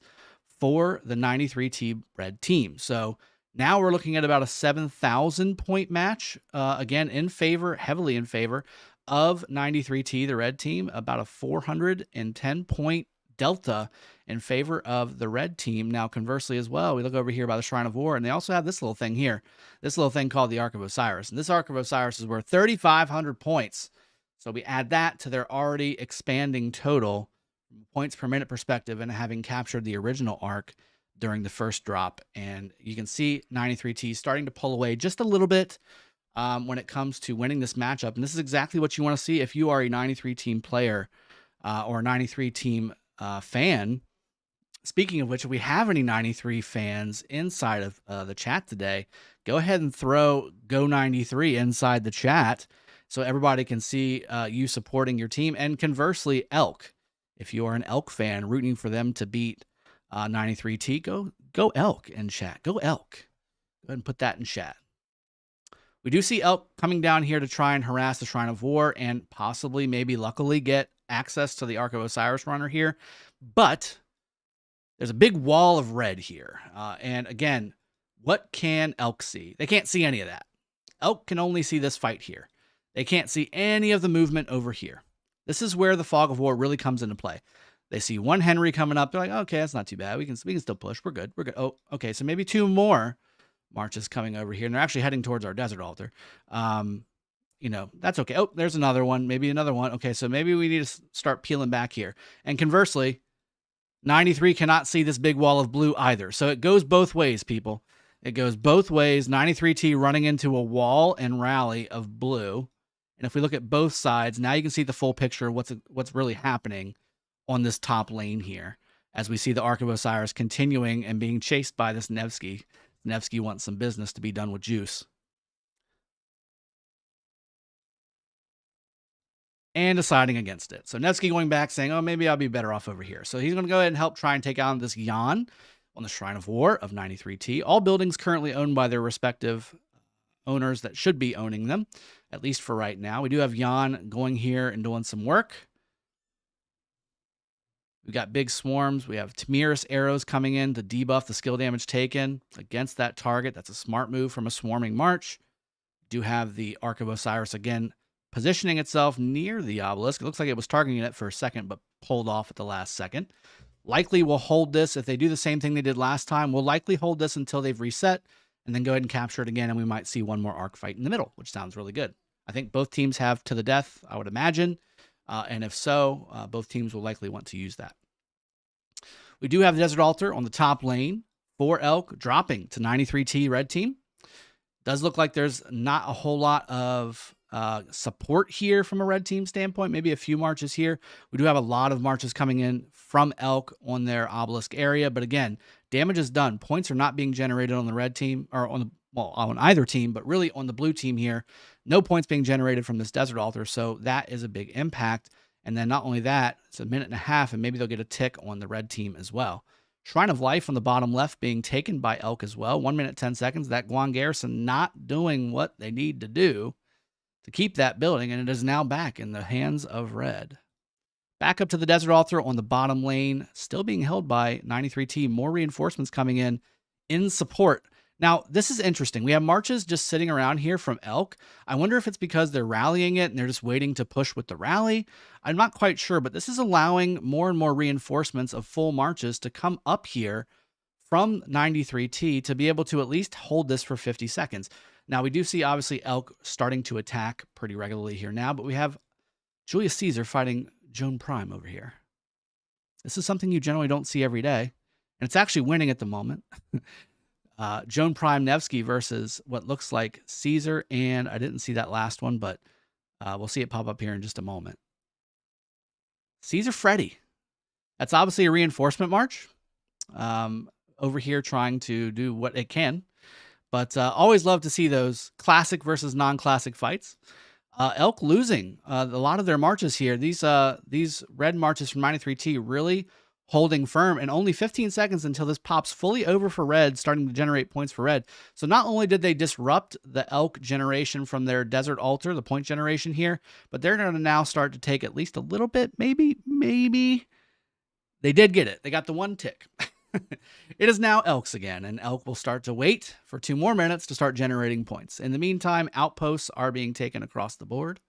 Speaker 3: for the 93T red team. So now we're looking at about a 7,000 point match, again, heavily in favor of 93T, the red team, about a 410 point delta in favor of the red team. Now, conversely as well, we look over here by the Shrine of War, and they also have this little thing here, this little thing called the Ark of Osiris. And this Ark of Osiris is worth 3,500 points. So we add that to their already expanding total points per minute perspective, and having captured the original Ark during the first drop. And you can see 93T starting to pull away just a little bit when it comes to winning this matchup. And this is exactly what you want to see if you are a 93 team player or a 93 team fan. speaking of which, if we have any 93 fans inside of the chat today, go ahead and throw Go 93 inside the chat so everybody can see you supporting your team. And conversely, ELK, if you are an ELK fan rooting for them to beat 93T, go ELK in chat. Go ELK. Go ahead and put that in chat. We do see ELK coming down here to try and harass the Shrine of War and possibly, maybe luckily, get access to the Ark of Osiris runner here. But there's a big wall of red here. And again, what can ELK see? They can't see any of that. ELK can only see this fight here. They can't see any of the movement over here. This is where the Fog of War really comes into play. They see one Henry coming up. They're like, okay, that's not too bad. We can still push. We're good. We're good. Oh, okay. So maybe 2 more marches coming over here, and they're actually heading towards our desert altar. You know, that's okay. Oh, there's another one. Maybe another one. Okay, so maybe we need to start peeling back here. And conversely, 93 cannot see this big wall of blue either. So it goes both ways, people. It goes both ways. 93T running into a wall and rally of blue. And if we look at both sides, now you can see the full picture of what's really happening on this top lane here, as we see the Ark of Osiris continuing and being chased by this Nevsky. Nevsky wants some business to be done with Juice. And deciding against it. So Nevsky going back saying, oh, maybe I'll be better off over here. So he's going to go ahead and help try and take on this Yan on the Shrine of War of 93T. All buildings currently owned by their respective owners that should be owning them, at least for right now. We do have Yan going here and doing some work. We've got big swarms. We have Tamiris arrows coming in to debuff the skill damage taken against that target. That's a smart move from a swarming march. We do have the Ark of Osiris again positioning itself near the obelisk. It looks like it was targeting it for a second, but pulled off at the last second. Likely will hold this. If they do the same thing they did last time, we'll likely hold this until they've reset and then go ahead and capture it again, and we might see one more Ark fight in the middle, which sounds really good. I think both teams have to the death, I would imagine. And if so, both teams will likely want to use that. We do have the Desert Altar on the top lane for ELK, dropping to 93T red team. Does look like there's not a whole lot of support here from a red team standpoint. Maybe a few marches here. We do have a lot of marches coming in from ELK on their obelisk area. But again, damage is done. Points are not being generated on the red team, or on either team, but really on the blue team here. No points being generated from this Desert Altar. So that is a big impact. And then not only that, it's a minute and a half, and maybe they'll get a tick on the red team as well. Shrine of Life on the bottom left being taken by ELK as well. 1 minute, 10 seconds. That Guan Garrison not doing what they need to do to keep that building, and it is now back in the hands of red. Back up to the Desert Altar on the bottom lane, still being held by 93T. More reinforcements coming in support. Now, this is interesting. We have marches just sitting around here from ELK. I wonder if it's because they're rallying it and they're just waiting to push with the rally. I'm not quite sure, but this is allowing more and more reinforcements of full marches to come up here from 93T to be able to at least hold this for 50 seconds. Now, we do see, obviously, ELK starting to attack pretty regularly here now, but we have Julius Caesar fighting Joan Prime over here. This is something you generally don't see every day, and it's actually winning at the moment. Joan Prime Nevsky versus what looks like Caesar, and I didn't see that last one, but we'll see it pop up here in just a moment. Caesar Freddy. That's obviously a reinforcement march over here trying to do what it can. But always love to see those classic versus non-classic fights. ELK losing a lot of their marches here. These red marches from 93T really holding firm, and only 15 seconds until this pops fully over for red, starting to generate points for red. So not only did they disrupt the ELK generation from their Desert Altar, the point generation here, but they're going to now start to take at least a little bit, maybe. They did get it. They got the one tick. It is now ELK's again, and ELK will start to wait for 2 more minutes to start generating points. In the meantime, outposts are being taken across the board.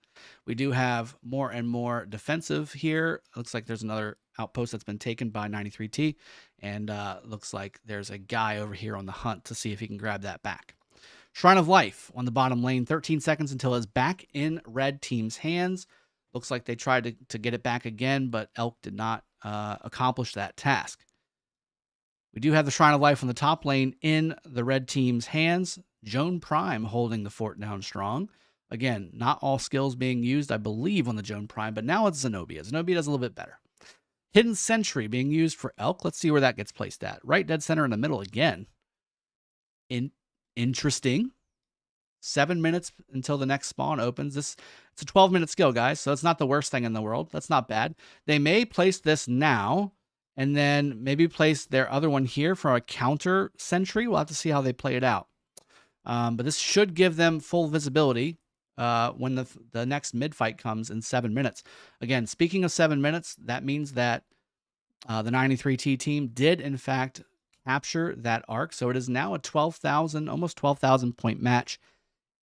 Speaker 3: We do have more and more defensive here. Looks like there's another outpost that's been taken by 93T, and looks like there's a guy over here on the hunt to see if he can grab that back. Shrine of Life on the bottom lane, 13 seconds until it's back in red team's hands. Looks like they tried to get it back again, but ELK did not accomplish that task. We do have the Shrine of Life on the top lane in the red team's hands. Joan Prime holding the fort down strong. Again, not all skills being used, I believe, on the Joan Prime, but now it's Zenobia. Zenobia does a little bit better. Hidden Sentry being used for ELK. Let's see where that gets placed at. Right dead center in the middle again. Interesting. 7 minutes until the next spawn opens. It's a 12-minute skill, guys, so it's not the worst thing in the world. That's not bad. They may place this now and then maybe place their other one here for a counter sentry. We'll have to see how they play it out. But this should give them full visibility when the next mid-fight comes in 7 minutes. Again, speaking of 7 minutes, that means that the 93T team did, in fact, capture that arc. So it is now a 12,000, almost 12,000 point match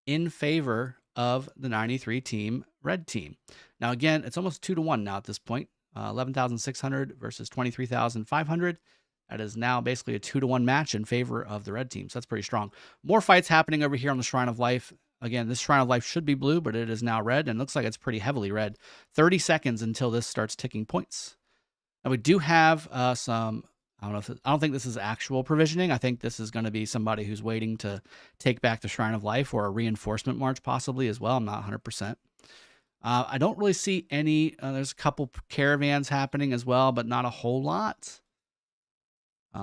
Speaker 3: in favor of the 93 team red team. Now, again, it's almost 2-1 now at this point. 11,600 versus 23,500. That is now basically a 2-1 match in favor of the red team. So that's pretty strong. More fights happening over here on the Shrine of Life. Again, this Shrine of Life should be blue, but it is now red, and looks like it's pretty heavily red. 30 seconds until this starts ticking points. Now, we do have some... I don't think this is actual provisioning. I think this is going to be somebody who's waiting to take back the Shrine of Life, or a reinforcement march possibly as well. I'm not 100%. I don't really see any. There's a couple caravans happening as well, but not a whole lot.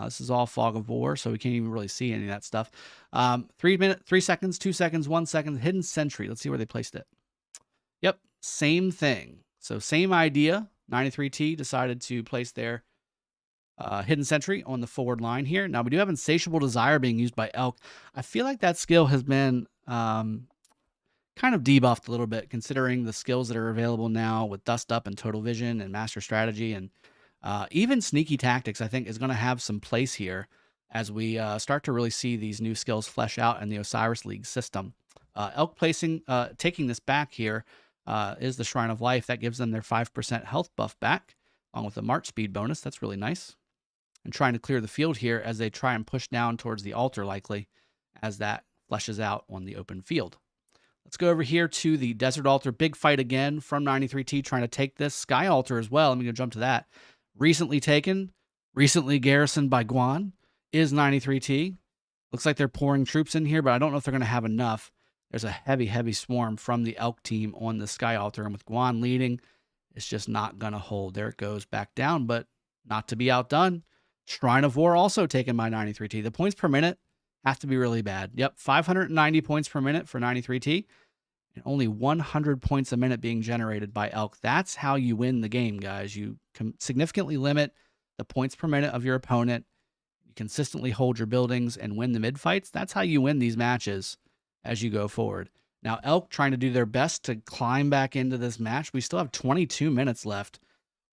Speaker 3: This is all Fog of War, so we can't even really see any of that stuff. 3 seconds, 2 seconds, 1 second. Hidden Sentry. Let's see where they placed it. Yep, same thing. So same idea. 93T decided to place their Hidden Sentry on the forward line here. Now, we do have Insatiable Desire being used by ELK. I feel like that skill has been kind of debuffed a little bit, considering the skills that are available now with Dust Up and Total Vision and Master Strategy, and even Sneaky Tactics, I think, is going to have some place here as we start to really see these new skills flesh out in the Osiris League system. ELK taking this back here is the Shrine of Life. That gives them their 5% health buff back, along with the March Speed bonus. That's really nice. And trying to clear the field here as they try and push down towards the altar, likely, as that fleshes out on the open field. Let's go over here to the Desert Altar. Big fight again from 93T trying to take this. Sky Altar as well. Let me go jump to that. Recently taken, recently garrisoned by Guan, is 93T. Looks like they're pouring troops in here, but I don't know if they're going to have enough. There's a heavy, heavy swarm from the ELK team on the Sky Altar, and with Guan leading, it's just not going to hold. There it goes back down, but not to be outdone. Shrine of War also taken by 93T. The points per minute have to be really bad. Yep, 590 points per minute for 93T, and only 100 points a minute being generated by ELK. That's how you win the game, guys. You can significantly limit the points per minute of your opponent. You consistently hold your buildings and win the mid-fights. That's how you win these matches as you go forward. Now, ELK trying to do their best to climb back into this match. We still have 22 minutes left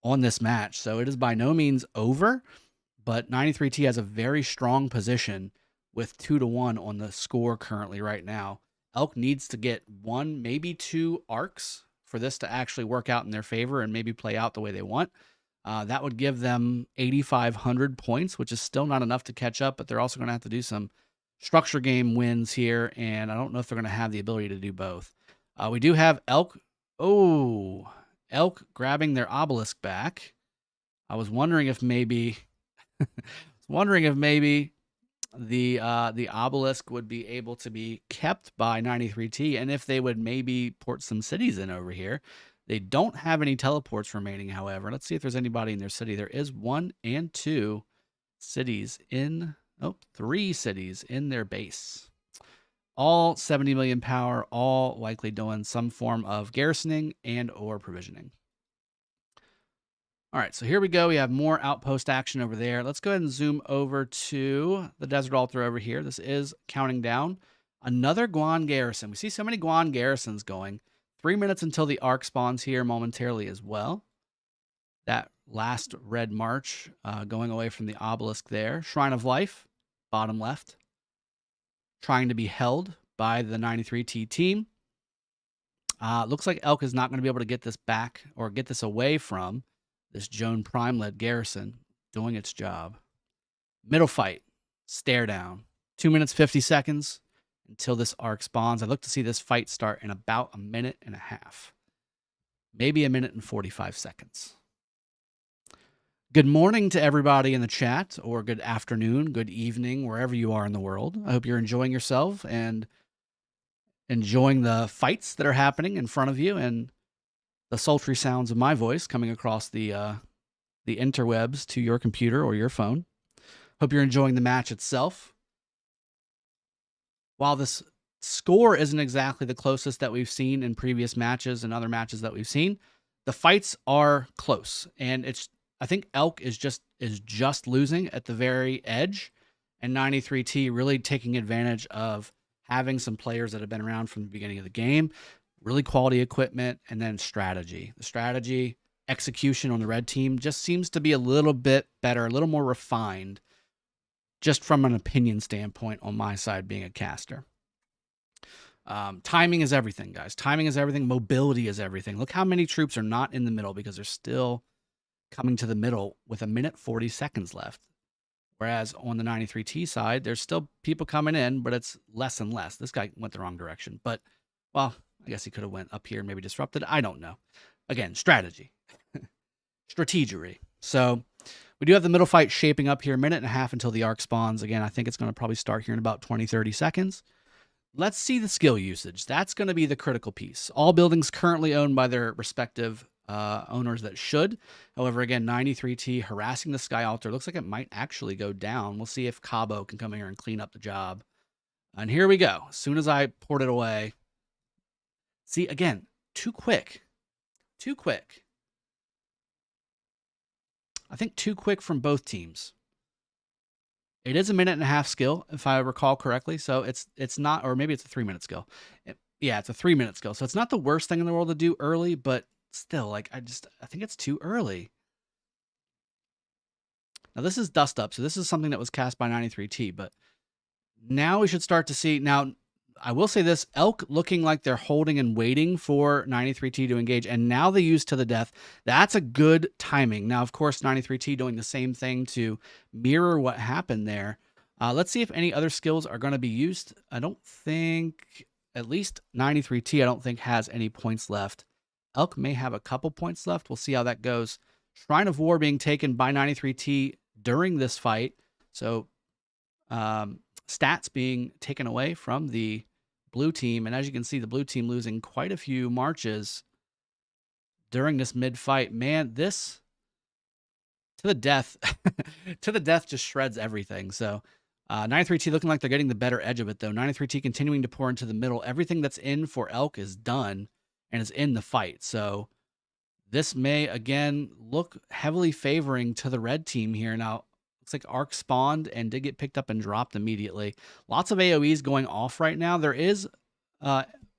Speaker 3: on this match, so it is by no means over. But 93T has a very strong position with 2-1 on the score currently right now. ELK needs to get 1, maybe 2 arcs for this to actually work out in their favor and maybe play out the way they want. That would give them 8,500 points, which is still not enough to catch up, but they're also going to have to do some structure game wins here, and I don't know if they're going to have the ability to do both. We do have ELK. Oh, ELK grabbing their obelisk back. I was wondering if maybe... the obelisk would be able to be kept by 93T, and if they would maybe port some cities in over here. They don't have any teleports remaining, however. Let's see if there's anybody in their city. There is 1 and 2 cities in... Oh, 3 cities in their base. All 70 million power, all likely doing some form of garrisoning and or provisioning. All right, so here we go. We have more outpost action over there. Let's go ahead and zoom over to the Desert Altar over here. This is counting down. Another Guan garrison. We see so many Guan garrisons going. 3 minutes until the arc spawns here momentarily as well. That last red march going away from the obelisk there. Shrine of Life, bottom left. Trying to be held by the 93T team. Looks like ELK is not going to be able to get this back or get this away from this Joan Prime-led garrison doing its job. Middle fight, stare down. 2 minutes, 50 seconds until this arc spawns. I look to see this fight start in about a minute and a half. Maybe a minute and 45 seconds. Good morning to everybody in the chat, or good afternoon, good evening, wherever you are in the world. I hope you're enjoying yourself and enjoying the fights that are happening in front of you and the sultry sounds of my voice coming across the the interwebs to your computer or your phone. Hope you're enjoying the match itself. While this score isn't exactly the closest that we've seen in previous matches and other matches that we've seen, the fights are close, and I think ELK is just losing at the very edge, and 93T really taking advantage of having some players that have been around from the beginning of the game, really quality equipment, and then strategy. The strategy execution on the red team just seems to be a little bit better, a little more refined, just from an opinion standpoint on my side being a caster. Timing is everything, guys. Timing is everything. Mobility is everything. Look how many troops are not in the middle because they're still coming to the middle with 1:40 seconds left. Whereas on the 93T side, there's still people coming in, but it's less and less. This guy went the wrong direction. But, well, I guess he could have went up here and maybe disrupted. I don't know. Again, strategy. Strategery. So we do have the middle fight shaping up here, 1.5 until the arc spawns. Again, I think it's going to probably start here in about 20-30 seconds. Let's see the skill usage. That's going to be the critical piece. All buildings currently owned by their respective owners that should. However, again, 93T harassing the Sky Altar. Looks like it might actually go down. We'll see if Cabo can come in here and clean up the job. And here we go. As soon as I poured it away. See, again, too quick. Too quick. I think too quick from both teams. It is a 1.5 skill, if I recall correctly. So it's not, or maybe it's a 3-minute skill. Yeah, it's a 3-minute skill. So it's not the worst thing in the world to do early, but still, like, I think it's too early. Now, this is Dust Up, so this is something that was cast by 93T, but now we should start to see. Now, I will say this, ELK looking like they're holding and waiting for 93T to engage, and now they use To the Death. That's a good timing. Now, of course, 93T doing the same thing to mirror what happened there. Let's see if any other skills are going to be used. I don't think, at least 93T, I don't think has any points left. ELK may have a couple points left. We'll see how that goes. Shrine of War being taken by 93T during this fight. So stats being taken away from the blue team. And as you can see, the blue team losing quite a few marches during this mid-fight. Man, this To the Death, To the Death just shreds everything. So 93T looking like they're getting the better edge of it, though. 93T continuing to pour into the middle. Everything that's in for ELK is done and is in the fight. So this may, again, look heavily favoring to the red team here. Now, looks like Arc spawned and did get picked up and dropped immediately. Lots of AoEs going off right now. There is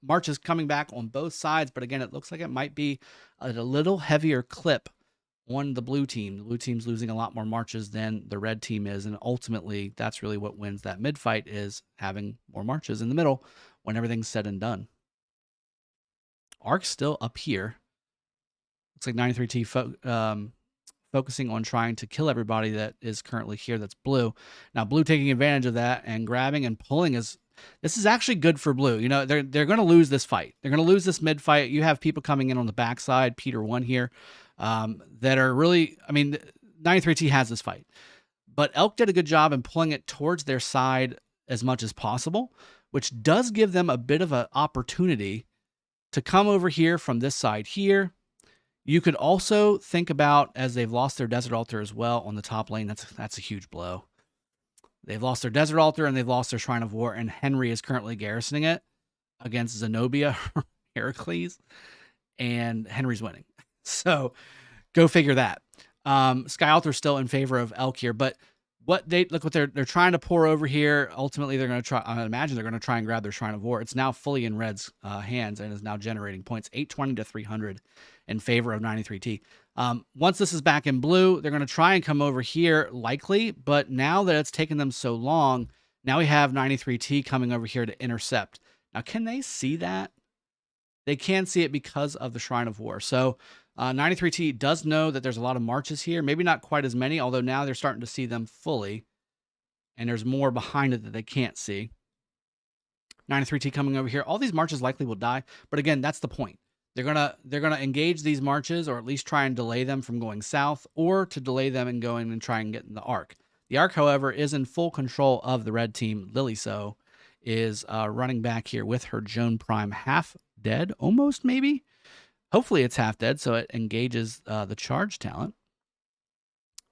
Speaker 3: marches coming back on both sides, but again, it looks like it might be at a little heavier clip on the blue team. The blue team's losing a lot more marches than the red team is, and ultimately, that's really what wins that mid-fight, is having more marches in the middle when everything's said and done. Arc's still up here. Looks like 93T focusing on trying to kill everybody that is currently here that's blue. Now, blue taking advantage of that and grabbing and pulling is... This is actually good for blue. You know, they're going to lose this fight. They're going to lose this mid-fight. You have people coming in on the backside, Peter 1 here, that are really... I mean, 93T has this fight. But ELK did a good job in pulling it towards their side as much as possible, which does give them a bit of an opportunity to come over here from this side here. You could also think about, as they've lost their Desert Altar as well on the top lane, that's a huge blow. They've lost their Desert Altar and they've lost their Shrine of War, and Henry is currently garrisoning it against Zenobia, Heracles, and Henry's winning. So go figure that. Sky Altar still in favor of ELK here, but look what they're trying to pour over here. Ultimately, they're going to try. I imagine they're going to try and grab their Shrine of War. It's now fully in Red's hands and is now generating points, 820 to 300 in favor of 93T. Once this is back in blue, they're going to try and come over here, likely. But now that it's taken them so long, now we have 93T coming over here to intercept. Now, can they see that? They can see it because of the Shrine of War. So 93T does know that there's a lot of marches here. Maybe not quite as many, although now they're starting to see them fully. And there's more behind it that they can't see. 93T coming over here. All these marches likely will die. But again, that's the point. They're gonna engage these marches, or at least try and delay them from going south, or to delay them and going and try and get in the Arc. The Arc, however, is in full control of the red team. Lily So is running back here with her Joan Prime half dead, almost maybe. Hopefully it's half dead, so it engages the charge talent.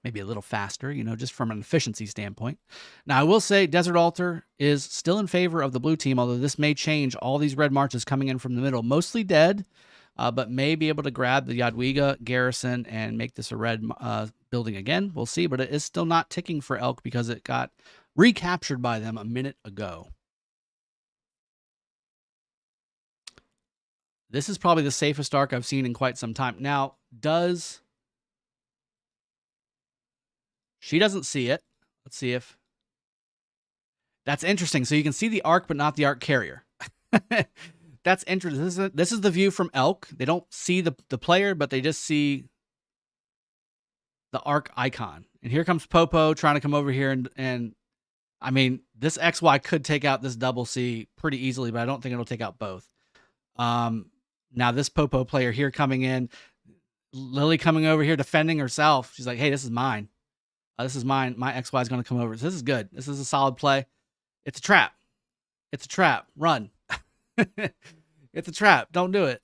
Speaker 3: maybe a little faster, just from an efficiency standpoint. Now, I will say Desert Altar is still in favor of the blue team, although this may change. All these red marches coming in from the middle, mostly dead, but may be able to grab the Jadwiga garrison and make this a red building again. We'll see, but it is still not ticking for ELK because it got recaptured by them a minute ago. This is probably the safest arc I've seen in quite some time. Now, she doesn't see it. Let's see if... That's interesting. So you can see the arc, but not the arc carrier. That's interesting. This is the view from ELK. They don't see the player, but they just see the arc icon. And here comes Popo trying to come over here. And I mean, this XY could take out this double C pretty easily, but I don't think it'll take out both. Now this Popo player here coming in, Lily coming over here defending herself. She's like, hey, this is mine. This is mine. My XY is going to come over. So this is good. This is a solid play. It's a trap. It's a trap. Run. It's a trap. Don't do it.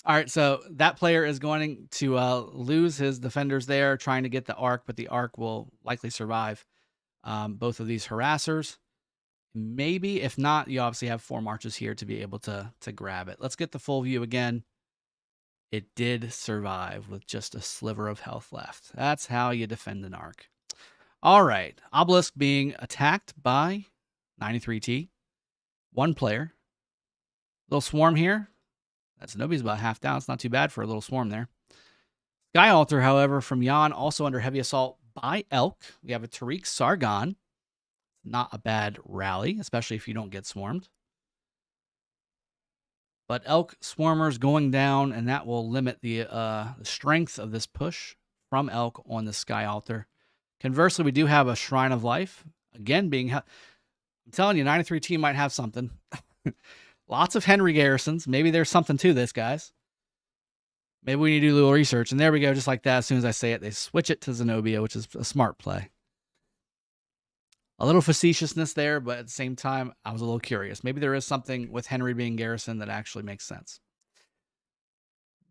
Speaker 3: All right, so that player is going to lose his defenders there, trying to get the arc, but the arc will likely survive both of these harassers. Maybe, if not, you obviously have 4 marches here to be able to grab it. Let's get the full view again. It did survive with just a sliver of health left. That's how you defend an arc. All right, Obelisk being attacked by 93T. 1 player. Little swarm here. That Zenobi's about half down. It's not too bad for a little swarm there. Sky Altar, however, from Jan, also under heavy assault by ELK. We have a Tariq Sargon. Not a bad rally, especially if you don't get swarmed. But ELK swarmers going down, and that will limit the strength of this push from ELK on the Sky Altar. Conversely, we do have a Shrine of Life. Again, I'm telling you, 93T might have something. Lots of Henry garrisons. Maybe there's something to this, guys. Maybe we need to do a little research. And there we go, just like that. As soon as I say it, they switch it to Zenobia, which is a smart play. A little facetiousness there, but at the same time, I was a little curious. Maybe there is something with Henry being garrison that actually makes sense.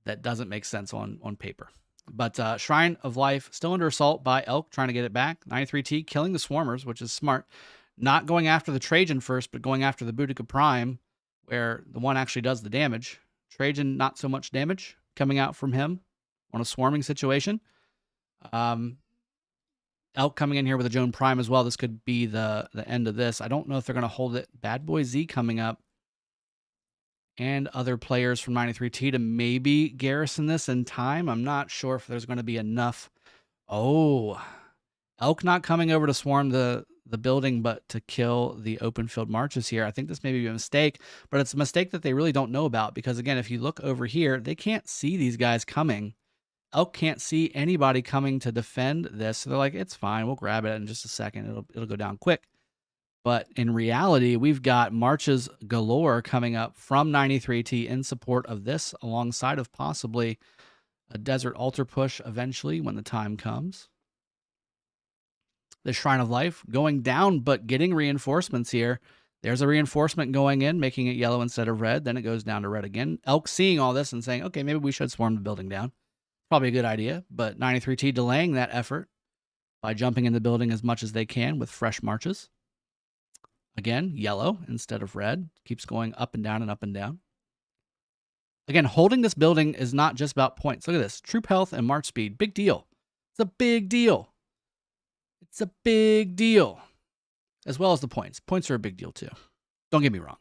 Speaker 3: That doesn't make sense on paper. But Shrine of Life still under assault by ELK, trying to get it back. 93T killing the swarmers, which is smart. Not going after the Trajan first, but going after the Boudica Prime, where the one actually does the damage. Trajan, not so much damage coming out from him on a swarming situation. ELK coming in here with a Joan Prime as well. This could be the end of this. I don't know if they're going to hold it. Bad Boy Z coming up. And other players from 93T to maybe garrison this in time. I'm not sure if there's going to be enough. Oh, ELK not coming over to swarm the building, but to kill the open field marches here. I think this may be a mistake, but it's a mistake that they really don't know about because, again, if you look over here, they can't see these guys coming. ELK can't see anybody coming to defend this. So they're like, it's fine. We'll grab it in just a second. It'll go down quick. But in reality, we've got marches galore coming up from 93T in support of this, alongside of possibly a Desert Altar push eventually when the time comes. The Shrine of Life going down, but getting reinforcements here. There's a reinforcement going in, making it yellow instead of red. Then it goes down to red again. ELK seeing all this and saying, okay, maybe we should swarm the building down. Probably a good idea, but 93T delaying that effort by jumping in the building as much as they can with fresh marches. Again, yellow instead of red. Keeps going up and down and up and down. Again, holding this building is not just about points. Look at this. Troop health and march speed. Big deal. It's a big deal. It's a big deal. As well as the points. Points are a big deal too. Don't get me wrong.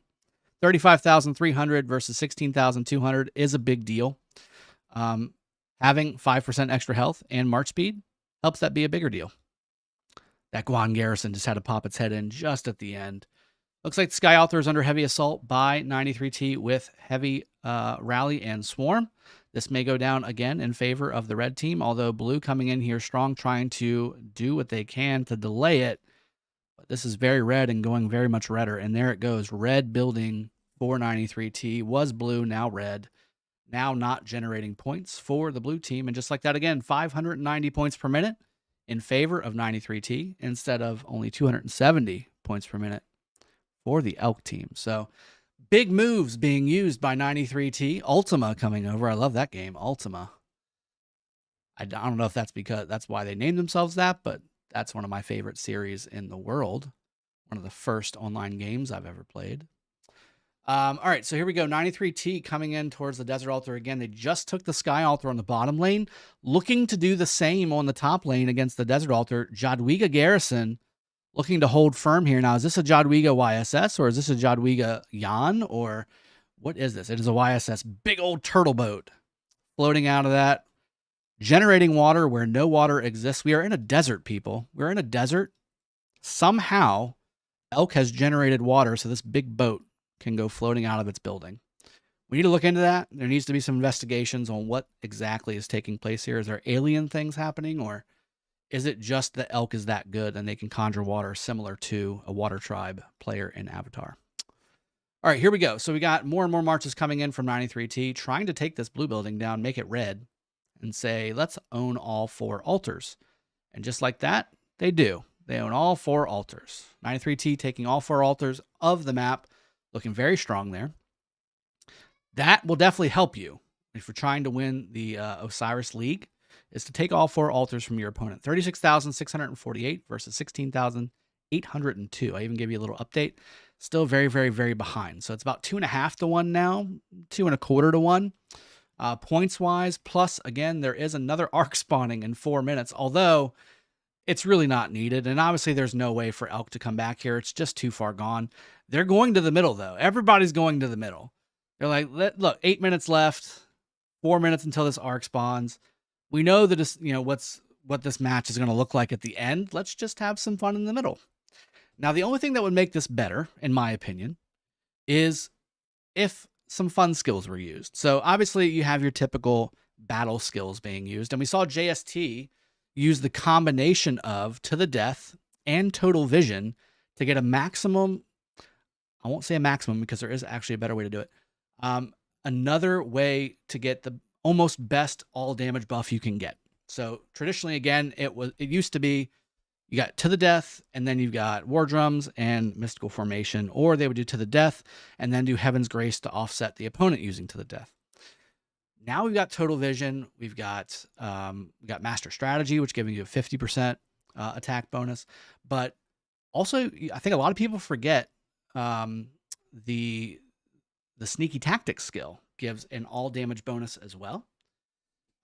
Speaker 3: 35,300 versus 16,200 is a big deal. Having 5% extra health and march speed helps that be a bigger deal. That Guan garrison just had to pop its head in just at the end. Looks like the Sky Altar is under heavy assault by 93T with heavy rally and swarm. This may go down again in favor of the red team, although blue coming in here strong, trying to do what they can to delay it. But this is very red and going very much redder. And there it goes. Red building for 93T. Was blue, now red. Now not generating points for the blue team. And just like that again, 590 points per minute in favor of 93T instead of only 270 points per minute for the ELK team. So big moves being used by 93T. Ultima coming over. I love that game. Ultima. I don't know if that's because that's why they named themselves that, but that's one of my favorite series in the world. One of the first online games I've ever played. All right, so here we go. 93T coming in towards the Desert Altar again. They just took the Sky Altar on the bottom lane, looking to do the same on the top lane against the Desert Altar. Jadwiga Garrison looking to hold firm here. Now, is this a Jadwiga YSS or is this a Jadwiga Yan or what is this? It is a YSS, big old turtle boat floating out of that, generating water where no water exists. We are in a desert, people. We're in a desert. Somehow, ELK has generated water, so this big boat can go floating out of its building. We need to look into that. There needs to be some investigations on what exactly is taking place here. Is there alien things happening, or is it just that ELK is that good and they can conjure water similar to a water tribe player in Avatar? All right, here we go. So we got more and more marches coming in from 93T, trying to take this blue building down, make it red, and say, let's own all 4 altars. And just like that, they do. They own all 4 altars. 93T taking all 4 altars of the map, looking very strong there. That will definitely help you if you're trying to win the Osiris League, is to take all 4 altars from your opponent. 36,648 versus 16,802. I even gave you a little update. Still very, very, very behind. So it's about 2.5 to 1 now, 2.25 to 1. Points-wise, plus, again, there is another arc spawning in 4 minutes, although it's really not needed. And obviously, there's no way for ELK to come back here. It's just too far gone. They're going to the middle, though. Everybody's going to the middle. They're like, look, 8 minutes left, 4 minutes until this arc spawns. We know that what this match is going to look like at the end. Let's just have some fun in the middle. Now, the only thing that would make this better, in my opinion, is if some fun skills were used. So obviously, you have your typical battle skills being used, and we saw JST use the combination of To the Death and Total Vision to get a maximum. I won't say a maximum because there is actually a better way to do it. Another way to get the almost best all damage buff you can get. So traditionally, again, it used to be you got To the Death and then you've got War Drums and Mystical Formation, or they would do To the Death and then do Heaven's Grace to offset the opponent using To the Death. Now we've got Total Vision. We've got Master Strategy, which giving you a 50% attack bonus. But also, I think a lot of people forget the Sneaky Tactics skill gives an all damage bonus as well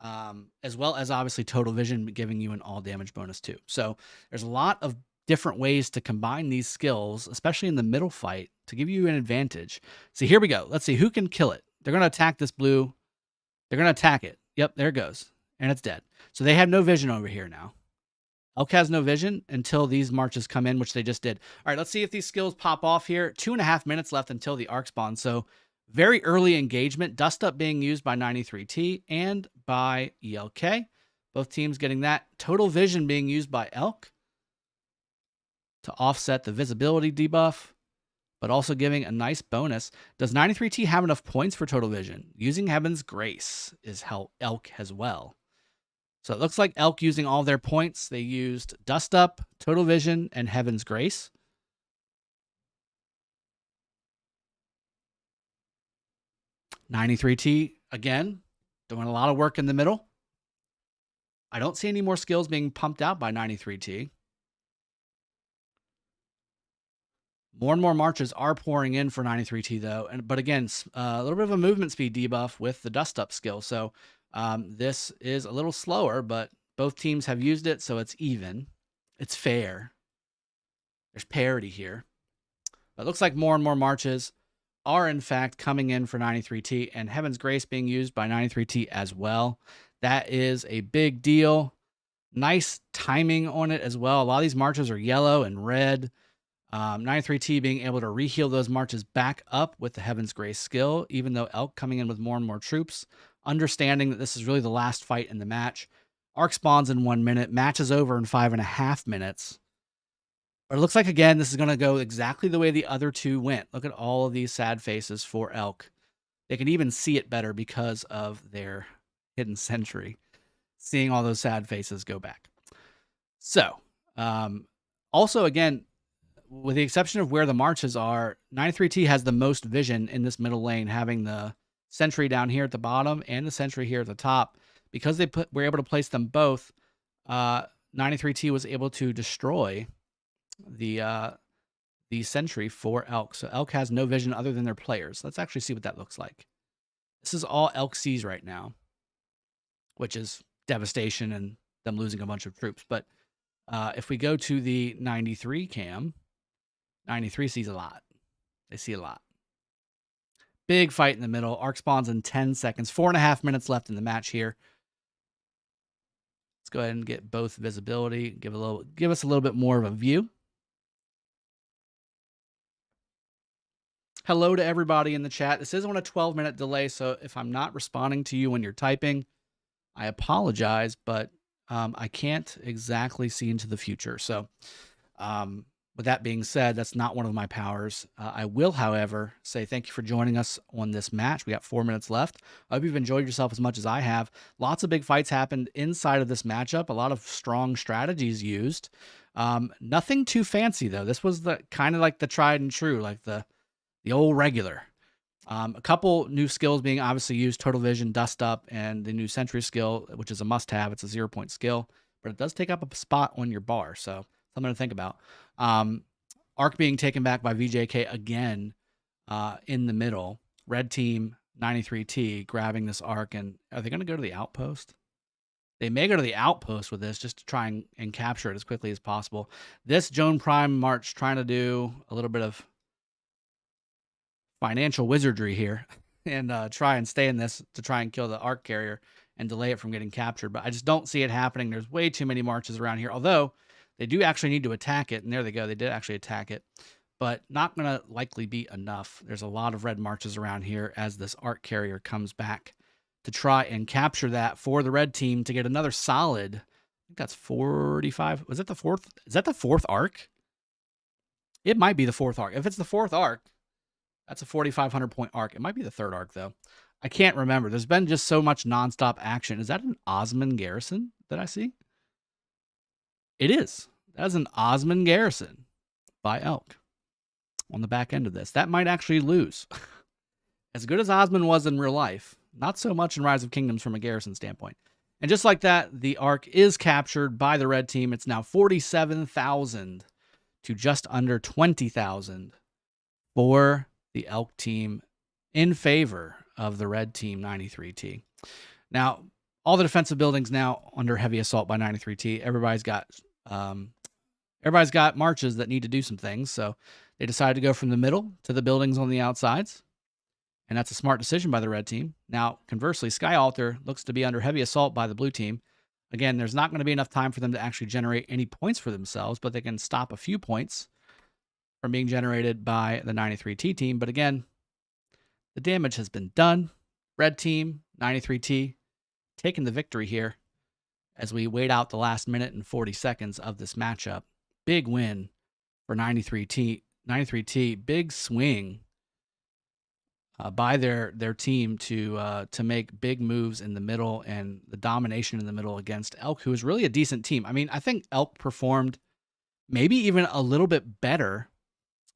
Speaker 3: as obviously Total Vision giving you an all damage bonus too. So there's a lot of different ways to combine these skills, especially in the middle fight, to give you an advantage. See, here we go. Let's see who can kill it. They're going to attack this blue. They're going to attack it. Yep, there it goes. And it's dead. So they have no vision over here now. ELK has no vision until these marches come in, which they just did. All right, let's see if these skills pop off here. 2.5 minutes left until the arc spawn. So very early engagement. Dust Up being used by 93T and by ELK. Both teams getting that. Total Vision being used by ELK to offset the visibility debuff, but also giving a nice bonus. Does 93T have enough points for Total Vision? Using Heaven's Grace is how ELK as well. So it looks like ELK using all their points. They used Dust Up, Total Vision, and Heaven's Grace. '93T, again, doing a lot of work in the middle. I don't see any more skills being pumped out by 93T. More and more marches are pouring in for 93T, though. But again, a little bit of a movement speed debuff with the Dust Up skill. So this is a little slower, but both teams have used it, so it's even. It's fair. There's parity here. But it looks like more and more marches are, in fact, coming in for 93T, and Heaven's Grace being used by 93T as well. That is a big deal. Nice timing on it as well. A lot of these marches are yellow and red. 93T being able to reheal those marches back up with the Heaven's Grace skill, even though ELK coming in with more and more troops, understanding that this is really the last fight in the match. Arc spawns in 1 minute, match is over in 5.5 minutes. But it looks like, again, this is going to go exactly the way the other two went. Look at all of these sad faces for ELK. They can even see it better because of their hidden sentry, seeing all those sad faces go back. So, also, again, with the exception of where the marches are, 93T has the most vision in this middle lane, having the sentry down here at the bottom and the sentry here at the top, because they were able to place them both, 93T was able to destroy the sentry for ELK. So ELK has no vision other than their players. Let's actually see what that looks like. This is all ELK sees right now, which is devastation and them losing a bunch of troops. But if we go to the 93 cam, 93 sees a lot. They see a lot. Big fight in the middle. Arc spawns in 10 seconds. 4.5 minutes left in the match here. Let's go ahead and get both visibility. Give us a little bit more of a view. Hello to everybody in the chat. This is on a 12-minute delay, so if I'm not responding to you when you're typing, I apologize, but I can't exactly see into the future. So with that being said, that's not one of my powers. I will, however, say thank you for joining us on this match. We got 4 minutes left. I hope you've enjoyed yourself as much as I have. Lots of big fights happened inside of this matchup. A lot of strong strategies used. Nothing too fancy, though. This was the kind of like the tried and true, like the old regular. A couple new skills being obviously used, Total Vision, Dust Up, and the new Sentry skill, which is a must-have. It's a 0-point skill, but it does take up a spot on your bar, so something to think about. Arc being taken back by VJK again in the middle. Red team, 93T, grabbing this Arc, and are they going to go to the outpost? They may go to the outpost with this just to try and capture it as quickly as possible. This Joan Prime March trying to do a little bit of financial wizardry here and try and stay in this to try and kill the Arc carrier and delay it from getting captured. But I just don't see it happening. There's way too many marches around here, although they do actually need to attack it. And there they go. They did actually attack it, but not going to likely be enough. There's a lot of red marches around here as this Arc carrier comes back to try and capture that for the red team to get another solid. I think that's 45. Was it the fourth? Is that the fourth Arc? It might be the fourth Arc. If it's the fourth Arc, that's a 4,500 point Arc. It might be the third Arc, though. I can't remember. There's been just so much nonstop action. Is that an Osman garrison that I see? It is. That is an Osman garrison by ELK on the back end of this. That might actually lose. As good as Osman was in real life, not so much in Rise of Kingdoms from a garrison standpoint. And just like that, the Arc is captured by the red team. It's now 47,000 to just under 20,000 for the ELK team in favor of the red team 93T. Now, all the defensive buildings now under heavy assault by 93T. Everybody's got marches that need to do some things, so they decided to go from the middle to the buildings on the outsides, and that's a smart decision by the red team. Now, conversely, Sky Altar looks to be under heavy assault by the blue team. Again, there's not going to be enough time for them to actually generate any points for themselves, but they can stop a few points from being generated by the 93T team. But again, the damage has been done. Red team, 93T, taking the victory here as we wait out the last minute and 40 seconds of this matchup. Big win for 93T. 93T, big swing by their team to make big moves in the middle and the domination in the middle against ELK, who is really a decent team. I mean, I think ELK performed maybe even a little bit better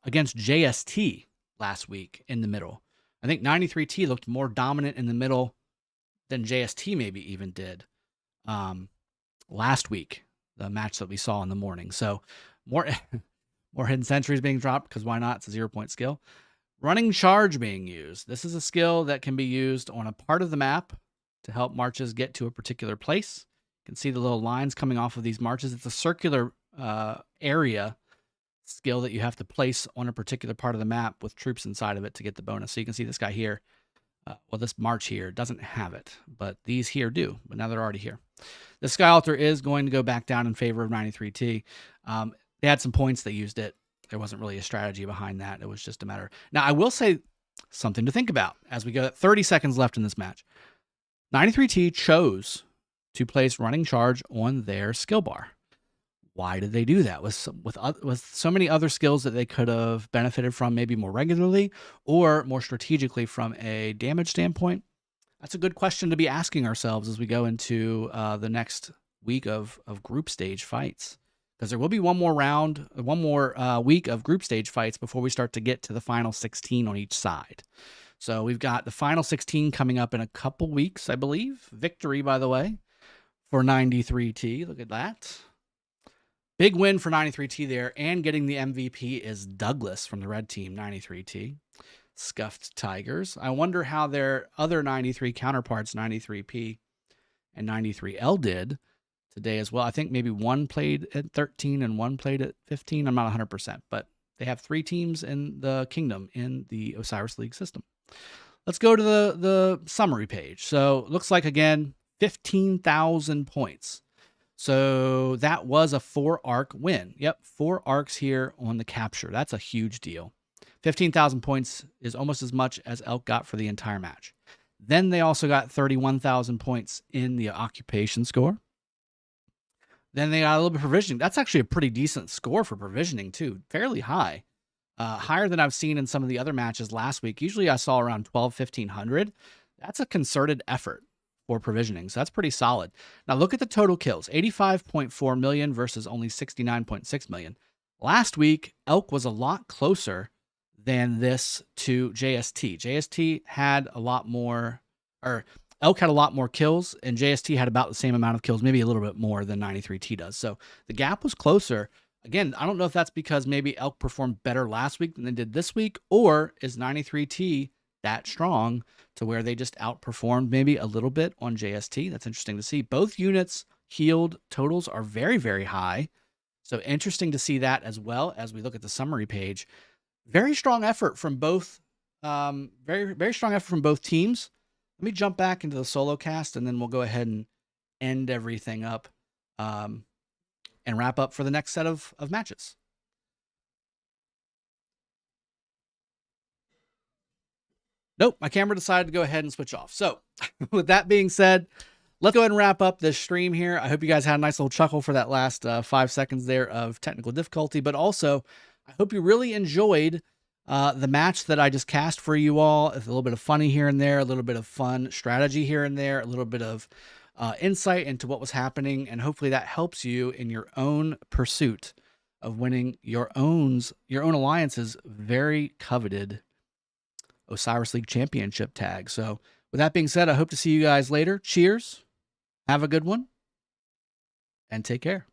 Speaker 3: against JST last week in the middle. I think 93T looked more dominant in the middle than JST maybe even did last week, the match that we saw in the morning. So more hidden sentries being dropped, because why not? It's a 0-point skill. Running charge being used. This is a skill that can be used on a part of the map to help marches get to a particular place. You can see the little lines coming off of these marches. It's a circular area skill that you have to place on a particular part of the map with troops inside of it to get the bonus. So you can see this guy here. Well, this march here doesn't have it, but these here do. But now they're already here. The Sky Altar is going to go back down in favor of 93T. They had some points. They used it. There wasn't really a strategy behind that. It was just a matter. Now, I will say something to think about as we go. 30 seconds left in this match. 93T chose to place running charge on their skill bar. Why did they do that? With so many other skills that they could have benefited from maybe more regularly or more strategically from a damage standpoint? That's a good question to be asking ourselves as we go into the next week of group stage fights. Because there will be one more week of group stage fights before we start to get to the final 16 on each side. So we've got the final 16 coming up in a couple weeks, I believe. Victory, by the way, for 93T. Look at that. Big win for 93T there, and getting the MVP is Douglas from the red team, 93T. Scuffed Tigers. I wonder how their other 93 counterparts, 93P and 93L, did today as well. I think maybe one played at 13 and one played at 15. I'm not 100%, but they have 3 teams in the kingdom in the Osiris League system. Let's go to the summary page. So it looks like, again, 15,000 points. So that was a 4-arc win. Yep, 4 arcs here on the capture. That's a huge deal. 15,000 points is almost as much as ELK got for the entire match. Then they also got 31,000 points in the occupation score. Then they got a little bit of provisioning. That's actually a pretty decent score for provisioning, too. Fairly high. Higher than I've seen in some of the other matches last week. Usually I saw around 1,500. That's a concerted effort for provisioning, so that's pretty solid. Now look at the total kills. 85.4 million versus only 69.6 million. Last week, ELK was a lot closer than this to JST. JST had a lot more, or ELK had a lot more kills, and JST had about the same amount of kills, maybe a little bit more than 93T does. So the gap was closer. Again, I don't know if that's because maybe ELK performed better last week than they did this week, or is 93T that strong to where they just outperformed maybe a little bit on JST. That's interesting to see. Both units healed totals are very, very high. So interesting to see that as well as we look at the summary page. Very strong effort from both, very strong effort from both teams. Let me jump back into the solo cast and then we'll go ahead and end everything up and wrap up for the next set of matches. Nope, my camera decided to go ahead and switch off. So with that being said, let's go ahead and wrap up this stream here. I hope you guys had a nice little chuckle for that last 5 seconds there of technical difficulty, but also I hope you really enjoyed the match that I just cast for you all. A little bit of funny here and there, a little bit of fun strategy here and there, a little bit of insight into what was happening, and hopefully that helps you in your own pursuit of winning your own alliance's very coveted Osiris League Championship tag. So with that being said, I hope to see you guys later. Cheers. Have a good one. And take care.